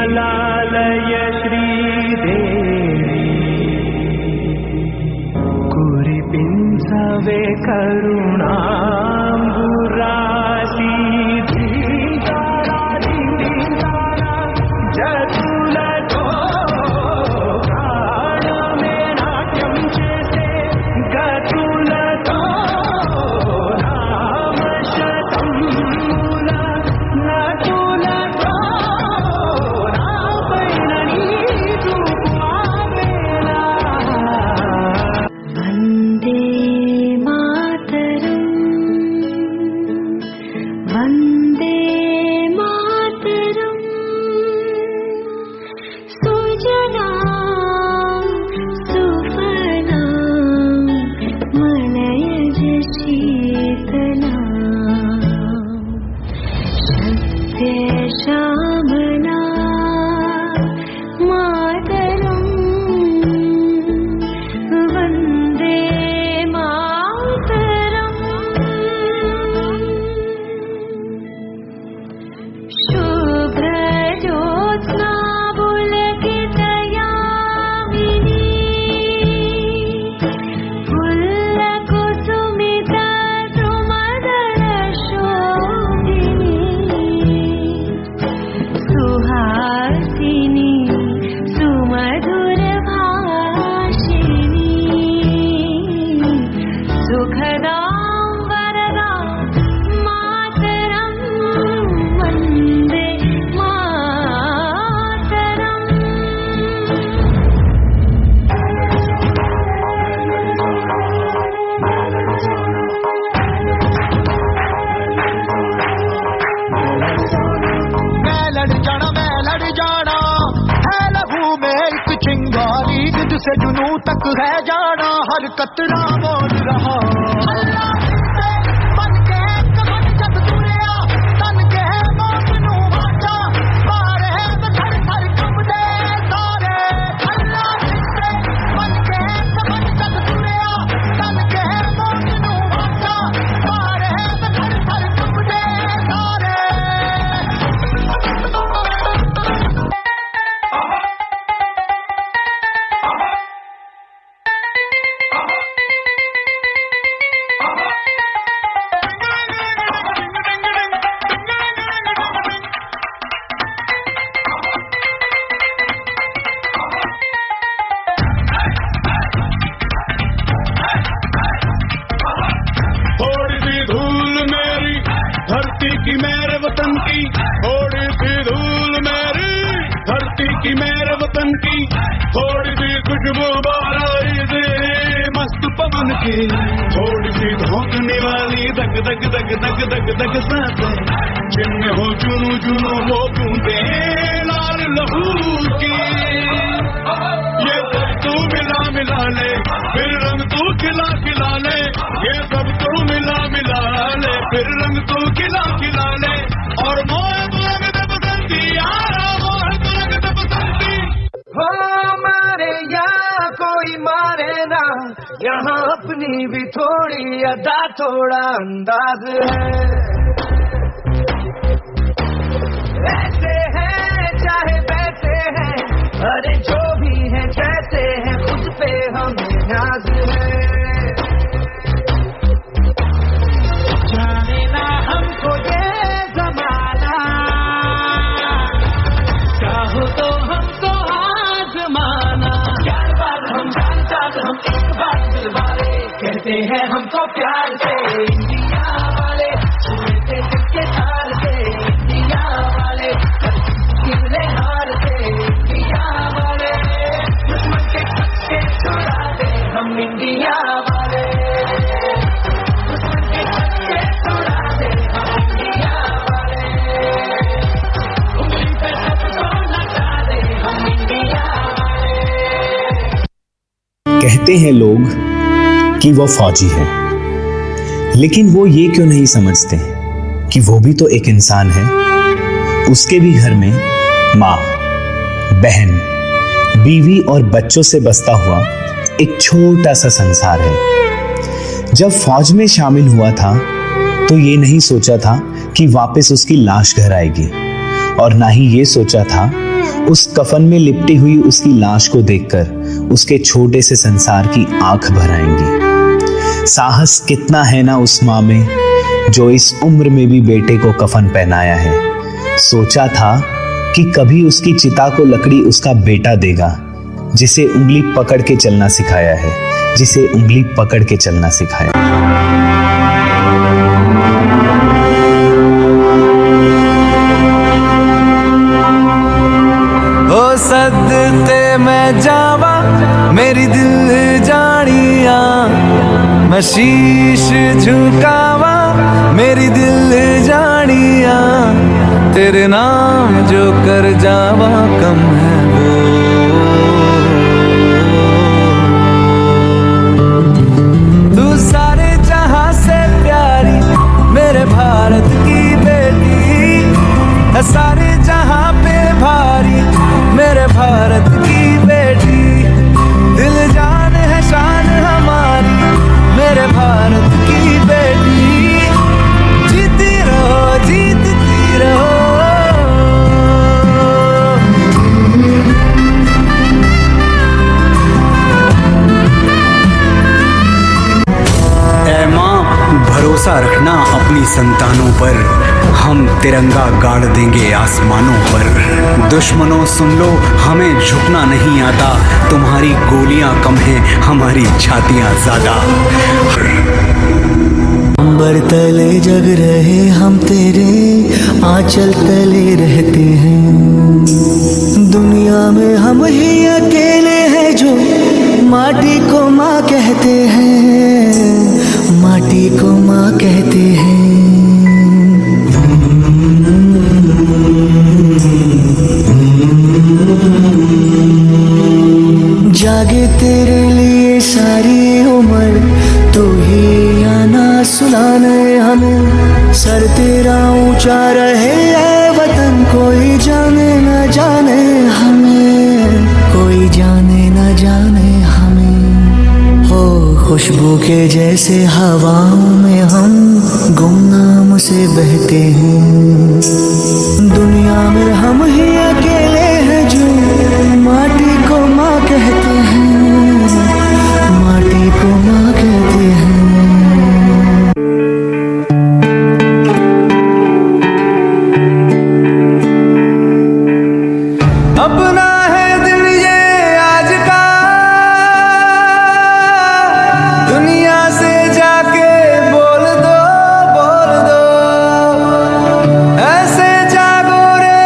Speaker 16: दीनलालय श्रीदेवी कुरिपिंचवे करुणांबुराशी धींतारा धींतारा जतुलतो प्राणमे नाट्यं चेसे गतुलतो नामशतं मूल नतुलतो नापैननी रूपावेला
Speaker 4: वन्दे मातरम् वन्दे मातरम् सुजलां सुफलां मलयज शीतलां सत्यश्यामला मातरम् वन्दे मातरम् शुभ्रज्योत्स्ना पुलकितयामिनी फुल्लकुसुमिता सुमधुरशोभिनी सुहासिनी सुमधुरभाषिणी सुखदां वरदां मातरं वन्दे मातरम्
Speaker 15: मैं लड़ जाना है लहू में एक चिंगारी जिससे जुनू तक है जाना हर कतरा बोल रहा बन के कमर जब तुरिया तन के मौत नू वाचा मारे थर थर कंबदे सारे अल्लाह से बन के कमर जब तुरिया तन के मौत नू वाचा मारे थर थर कंबदे सारे
Speaker 14: थोड़ी सी धूल मेरी धरती की मेरे वतन की, थोड़ी सी धूल मेरी धरती की मेरे वतन की, थोड़ी सी खुशबू बाराई से मस्त पवन की, थोड़ी सी धोखने वाली दग दग दग दग दग दग सांसें जिनमें हो चुनू चुनू वो बूंदे लाल लहू की, ये सब तू मिला मिला ले फिर रंग तू खिला खिला ले, ये सब तू मिला मिला ले फिर रंग तू खिला खिला ले, और मोह मोह में बसंती यारा मोह मोह में बसंती
Speaker 15: हो मारे या कोई मारे ना, यहाँ अपनी भी थोड़ी अदा थोड़ा अंदाज है, ऐसे हैं चाहे वैसे हैं, अरे जो भी है जैसे हैं खुद पे हमें नाज है, जाने ना हमको ये जमाना, चाहो तो हमको आजमाना, यार बात हम जानता हम एक बात दिल वाले, कहते हैं हमको प्यार से इंडिया वाले, सुनते दिल के तार से इंडिया वाले, कितने हार से इंडिया वाले, दुश्मन के खत्ते छुड़ा दे हम इंडिया वाले, दुश्मन के खत्ते छुड़ा दे हम इंडिया वाले, उंगली पे सबको नचा दे हम इंडिया वाले।
Speaker 9: कहते हैं लोग कि वो फौजी है, लेकिन वो ये क्यों नहीं समझते कि वो भी तो एक इंसान है, उसके भी घर में माँ, बहन, बीवी और बच्चों से बसता हुआ एक छोटा सा संसार है। जब फौज में शामिल हुआ था तो ये नहीं सोचा था कि वापस उसकी लाश घर आएगी, और ना ही ये सोचा था उस कफन में लिपटी हुई उसकी लाश को देखकर उसके छोटे से संसार की आंख भर आएंगी। साहस कितना है ना उस माँ में जो इस उम्र में भी बेटे को कफन पहनाया है। सोचा था कि कभी उसकी चिता को लकड़ी उसका बेटा देगा, जिसे उंगली पकड़ के चलना सिखाया है, जिसे उंगली पकड़ के चलना सिखाया।
Speaker 15: ओ सदते मैं जावा मेरी दिल जानिया, मैं शीश झुकावा मेरी दिल जानिया, तेरे नाम जो कर जावा कम है वो। तू सारे जहां से प्यारी मेरे भारत की बेटी है, सारे जहां पे भारी मेरे भारत की बेटी, दिल जान है शान हमारी मेरे भारत की बेटी, जीती रहो जीतती रहो।
Speaker 17: ऐ माँ भरोसा रखना अपनी संतानों पर, हम तिरंगा गाड़ देंगे आसमानों पर। दुश्मनों सुन लो हमें झुकना नहीं आता, तुम्हारी गोलियां कम हैं हमारी छातियां ज्यादा।
Speaker 5: अंबर तले जग रहे हम तेरे आंचल तले रहते हैं, दुनिया में हम ही अकेले हैं जो माटी को माँ कहते हैं, माटी को माँ कहते हैं। जागे तेरे लिए सारी उम्र, तू ही आना सुनाने हमें, सर तेरा ऊंचा रहे ऐ वतन, कोई जाने न जाने हमें, कोई जाने न जाने हमें। हो खुशबू के जैसे हवाओं में हम गुमनाम से बहते हैं, दुनिया में हम ही अकेले हैं जो माटी को माँ कहते हैं, माटी को माँ कहते हैं।
Speaker 15: अपना है दिन ये आज का, दुनिया से जाके बोल दो, बोल दो, ऐसे जागो रे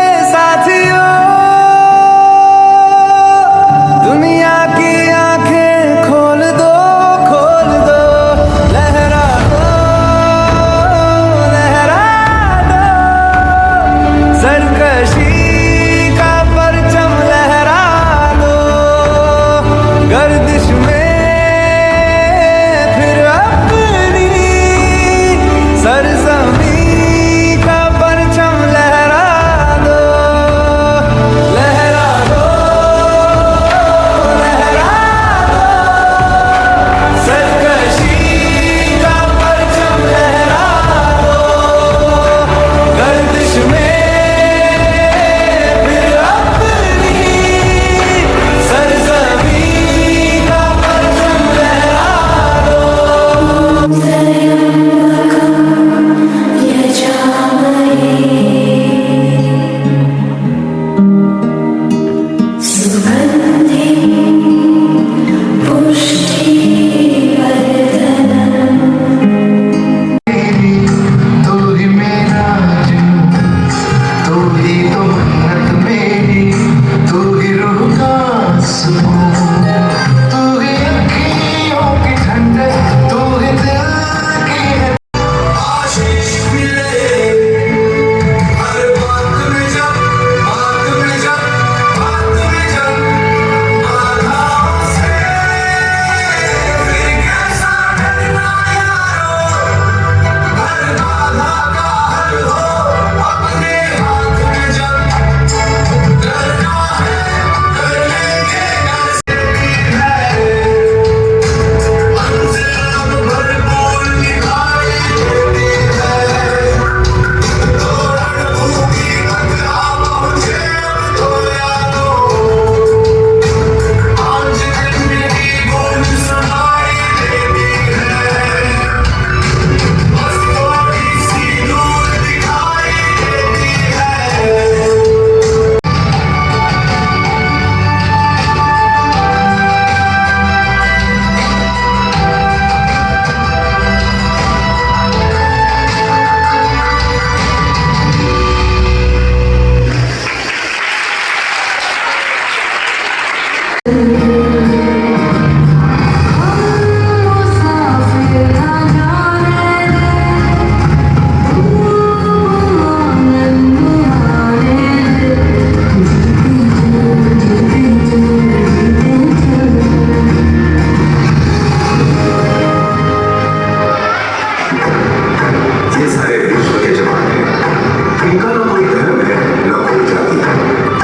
Speaker 14: इनका ना कोई धर्म है न कोई जाति।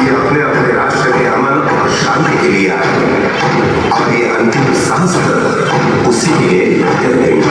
Speaker 14: ये अपने अपने राष्ट्र के अमन और शांति के लिए आए हैं और ये अंतिम सांस तक उसी के लिए लड़ते रहेंगे।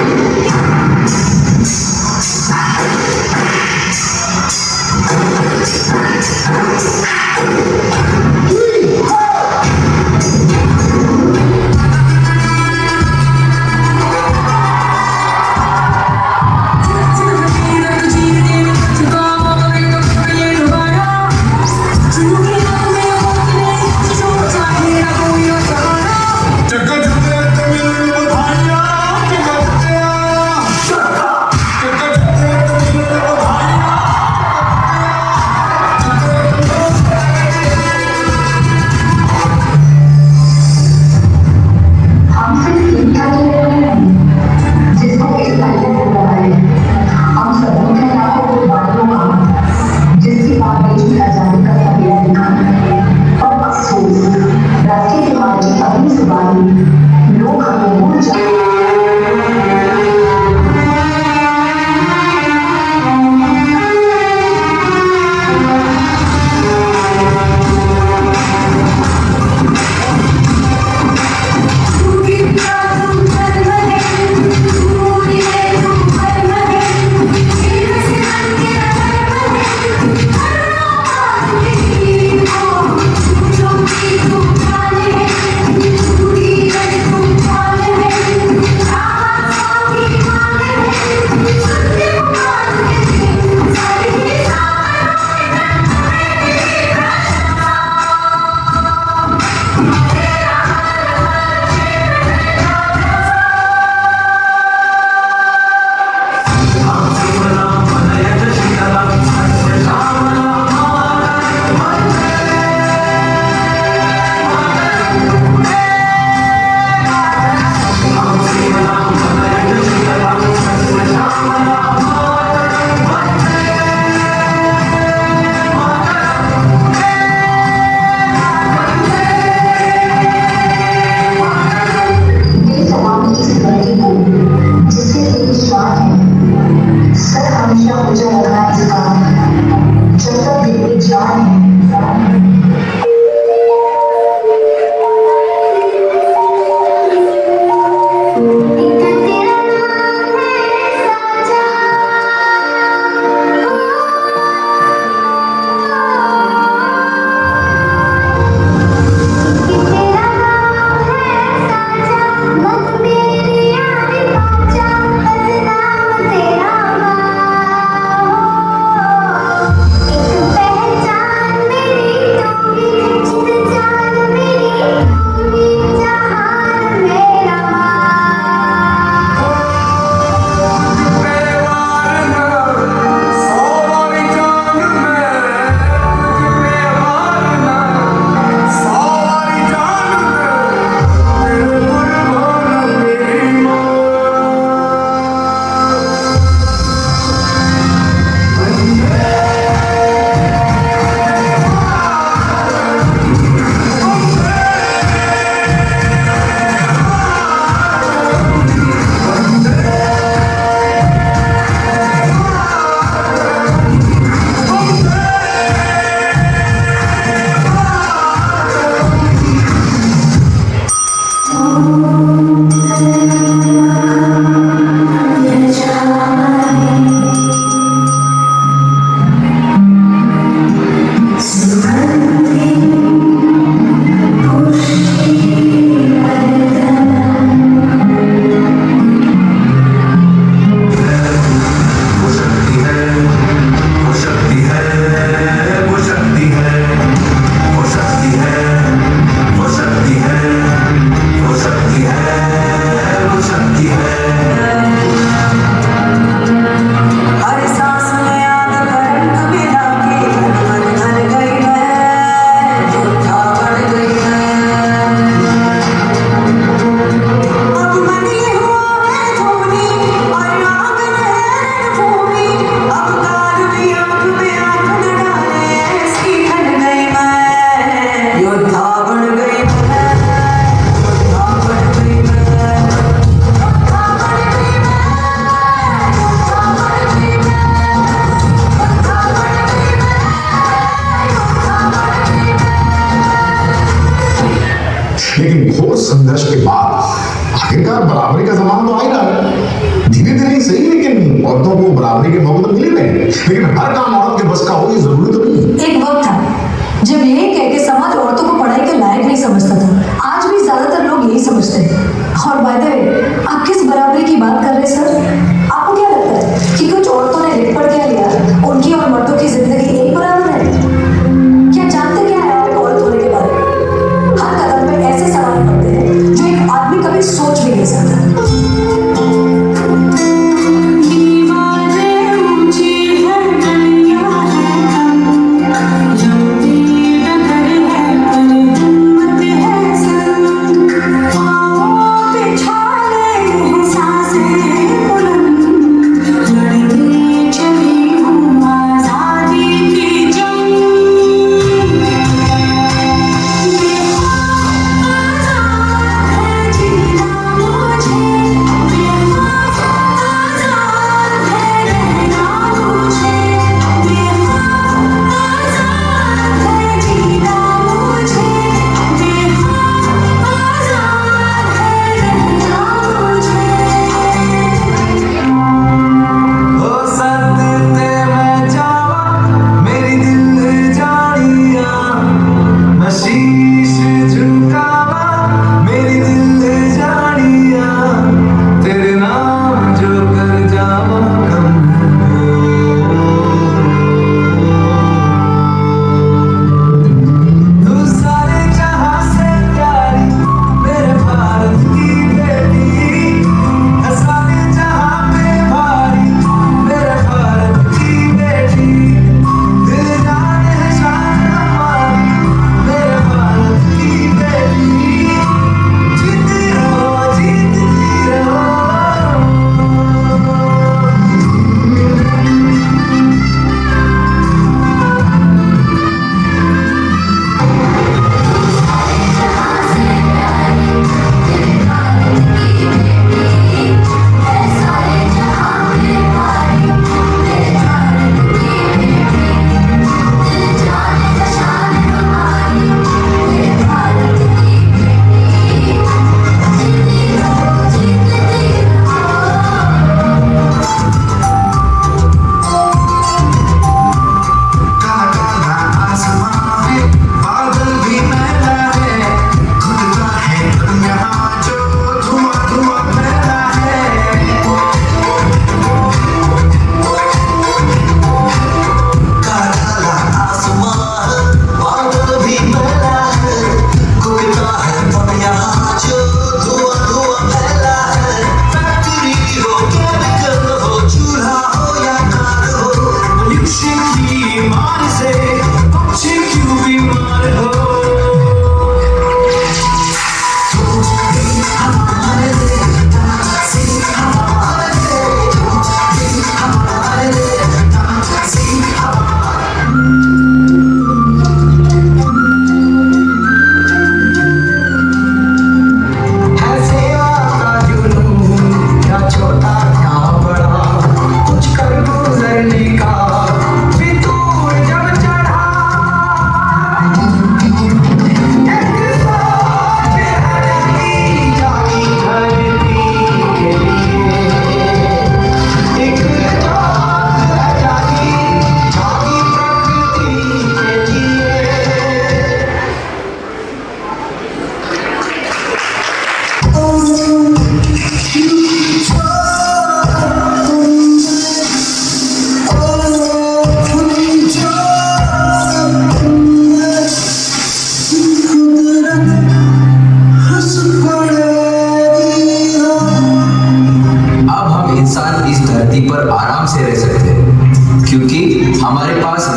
Speaker 14: संघर्ष के बाद आखिरकार बराबरी का जमाना तो आ ही रहा है। धीरे धीरे ही सही, लेकिन औरतों को बराबरी के मौके तो मिल रहे हैं, लेकिन हर काम औरत के बस का हो ये जरूरी तो नहीं है।
Speaker 18: एक वक्त था जब यही कह के समाज औरतों को पढ़ाई के लायक नहीं समझता था। आज भी ज्यादातर लोग यही समझते हैं। और बाय द वे, आप किस बराबरी की बात कर रहे हैं सर? आपको क्या लगता है कि कुछ औरतों ने लिख पढ़ क्या लिया, उनकी और मर्दों की जिंदगी एक बराबर है? क्या जानते क्या है आप औरत होने के बारे में? हर कदम पे ऐसे सवाल पड़ते हैं जो एक आदमी कभी सोच भी नहीं सकता।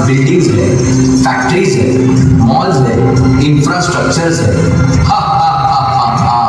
Speaker 9: बिल्डिंग्स है, फैक्ट्रीज है, मॉल्स है, इंफ्रास्ट्रक्चर्स है। हा हा हा हा हा।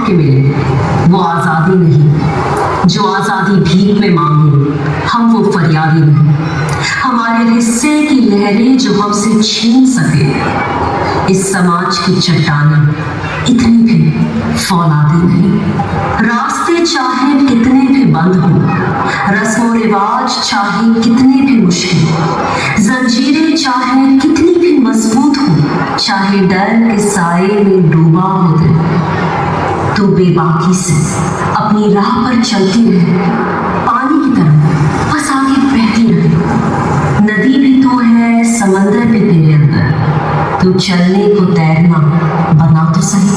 Speaker 18: के मिले वो आज़ादी नहीं जो आज़ादी भीख में मांगे, हम वो फरियादी नहीं, हमारे हिस्से की लहरें जो हमसे छीन सके। इस समाज की चट्टानें इतनी भी फौलादी नहीं, रास्ते चाहे कितने भी बंद हों, रस्मों रिवाज चाहे कितने भी मुश्किल, जंजीरें चाहे कितनी भी मजबूत हो, चाहे डर के साए में डूबा हो दिल, तो बेबाकी से अपनी राह पर चलती रहे, पानी की तरह बस आगे बहती रहे। नदी भी तो है, समंदर भी तेरे अंदर, तू चलने को तैरना बना तो सही।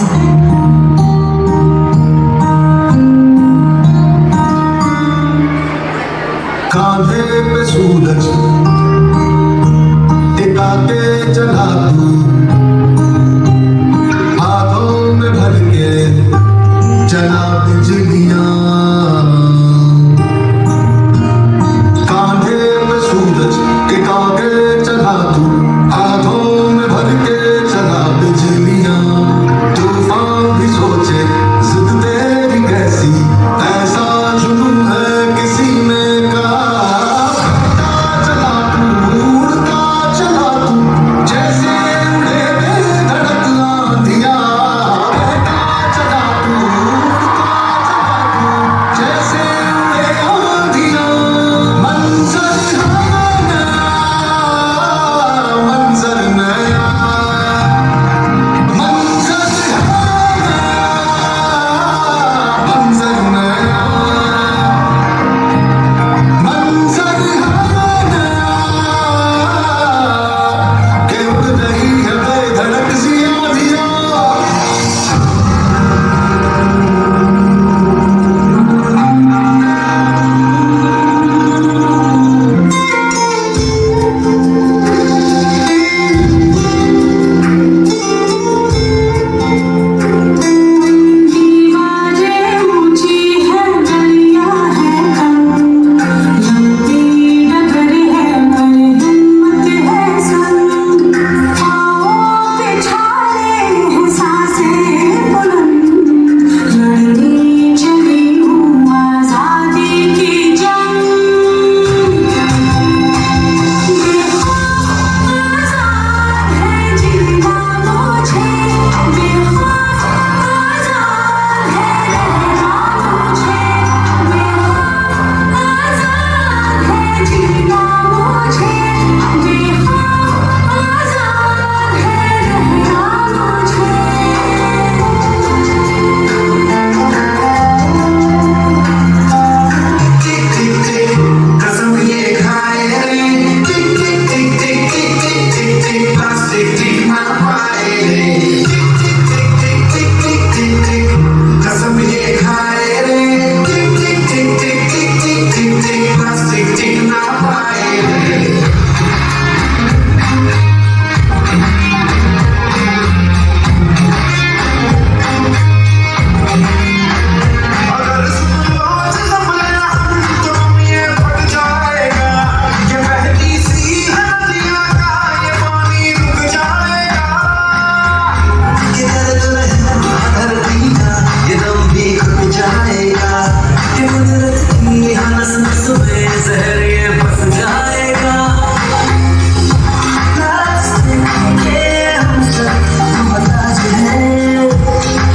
Speaker 19: कांधे पे सूरज टिका के चला तू, हाथों में भर के चला बिजलियां। कांधे पे सूरज टिका के चला तू, हाथों में भर के चला बिजलियां। तूफान भी सोचे जिद तेरी कैसी, ऐसा जुनून है किसी ने कहा। चला तू, उड़ता चला तू, जैसे टिक टिक ना पाए रे, टिक टिक टिक टिक टिक टिक टिक कसम ये खाए रे, टिक टिक टिक टिक टिक टिक टिक टिक बस टिक टिक ना पाए रे। अगर सुन लो जमाना तो ये फट जाएगा, ये बहती सी नदियाँ का ये पानी रुक जाएगा, ये दर्द रहना धरती का ये दम भी घुट जाएगा, ये कुदरत की नस नस में जहर ये बस जाएगा। ये हम सब मोहताज हैं,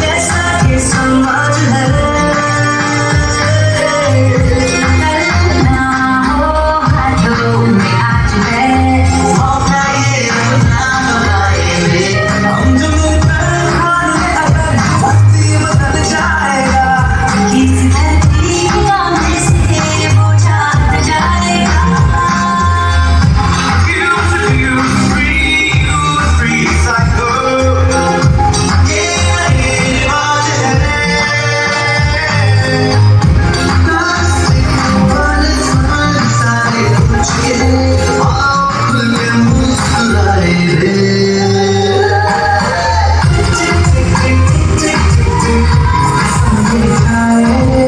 Speaker 19: कैसा ये समाज है, ना हो हाथों में आज है, मौका ये अपना बनाए रे, हम जो मिलकर खाने अगर वक्ती बदल जाएगा, किसी धरती आने से वो जान जाएगा। You free psycho, ये आवाज है, सारे कुछ के आओ खुल के मुस्कुराए रे, टिक टिक टिक टिक टिक टिक कसम ये खाए रे,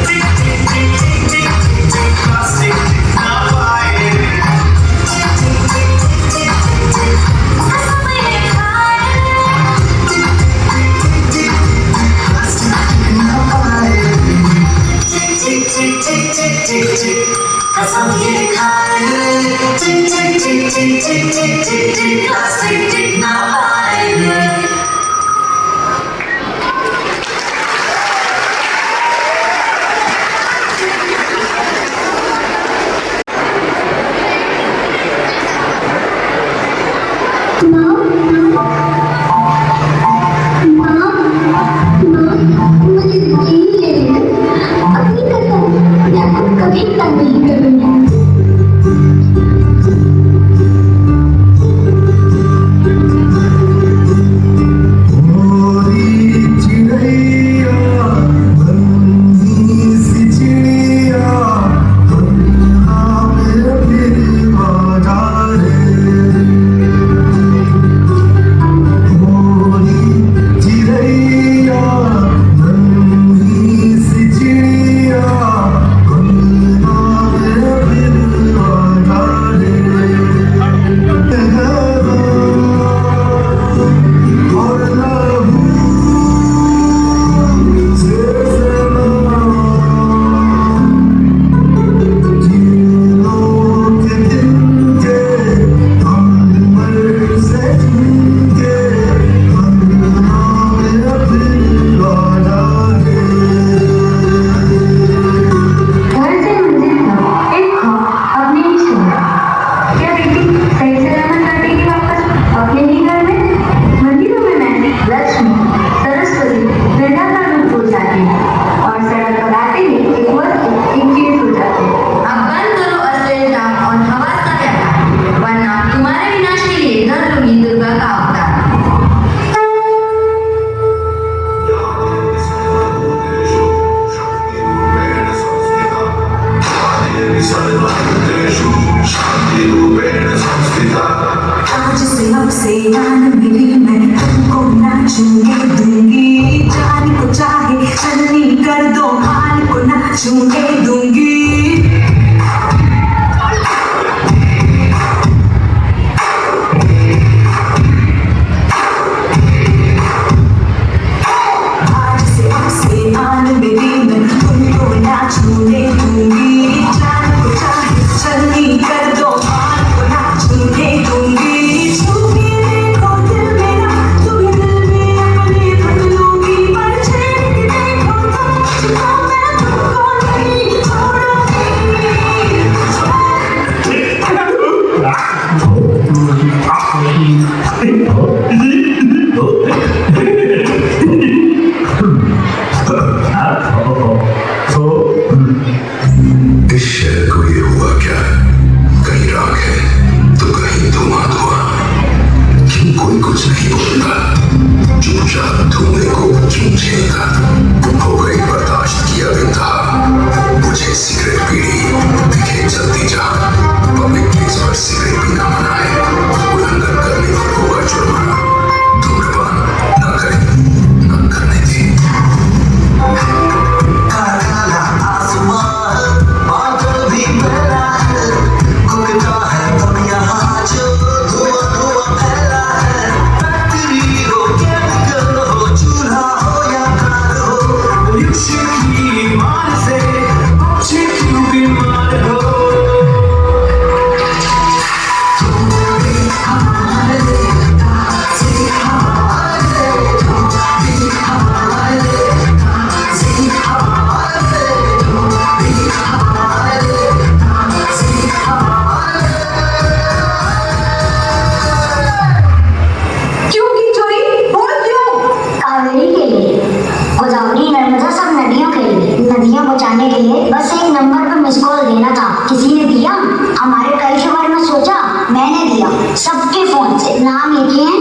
Speaker 19: टिक टिक टिक टिक टिक टिक बस टिक टिक ना पाए रे, टिक टिक टिक टिक टिक टिक कसम ये खाए रे, टिक टिक टिक टिक बस टिक टिक ना पाए रे, टिक टिक टिक टिक टिक टिक टिक कसम ये खाए रे, टिक टिक टिक टिक टिक टिक टिक टिक बस टिक टिक ना पाए रे।
Speaker 13: मुझे यकीन है अपनी कसम मैं आपको कभी तंग नहीं करूंगी।
Speaker 19: इस शहर को ये हुआ क्या, कहीं राख है तो कहीं धुआं धुआं, कोई कुछ नहीं बोलेगा, चुपचाप धुएं को चूसेगा। हो गई बर्दाश्त की अब इंतहा, मुझे सिगरेट पीनी दिखे जल्दी जहां। पब्लिक प्लेस पर सिगरेट पीना मना है, उल्लंघन करने पर होगा जुर्माना। धूम्रपान न करें, न करने दें।
Speaker 16: काला आसमान बादल भी मेरा है, घुटता है तब यहाँ जो धुआं धुआं फैला है। फैक्ट्री हो केमिकल हो, चूल्हा हो या कार हो, पोल्यूशन की मार से बच्चे क्यों बीमार हो।
Speaker 13: क्यों की चोरी? बोल क्यों? कावेरी के लिए, गोदावरी, नर्मदा सब नदियों के लिए। नदियां बचाने के लिए बस एक नंबर पर मिस कॉल देना था। किसी ने दिया? हमारे कई शहर में सोचा, मैंने दिया सबके फोन से। नाम लिखे हैं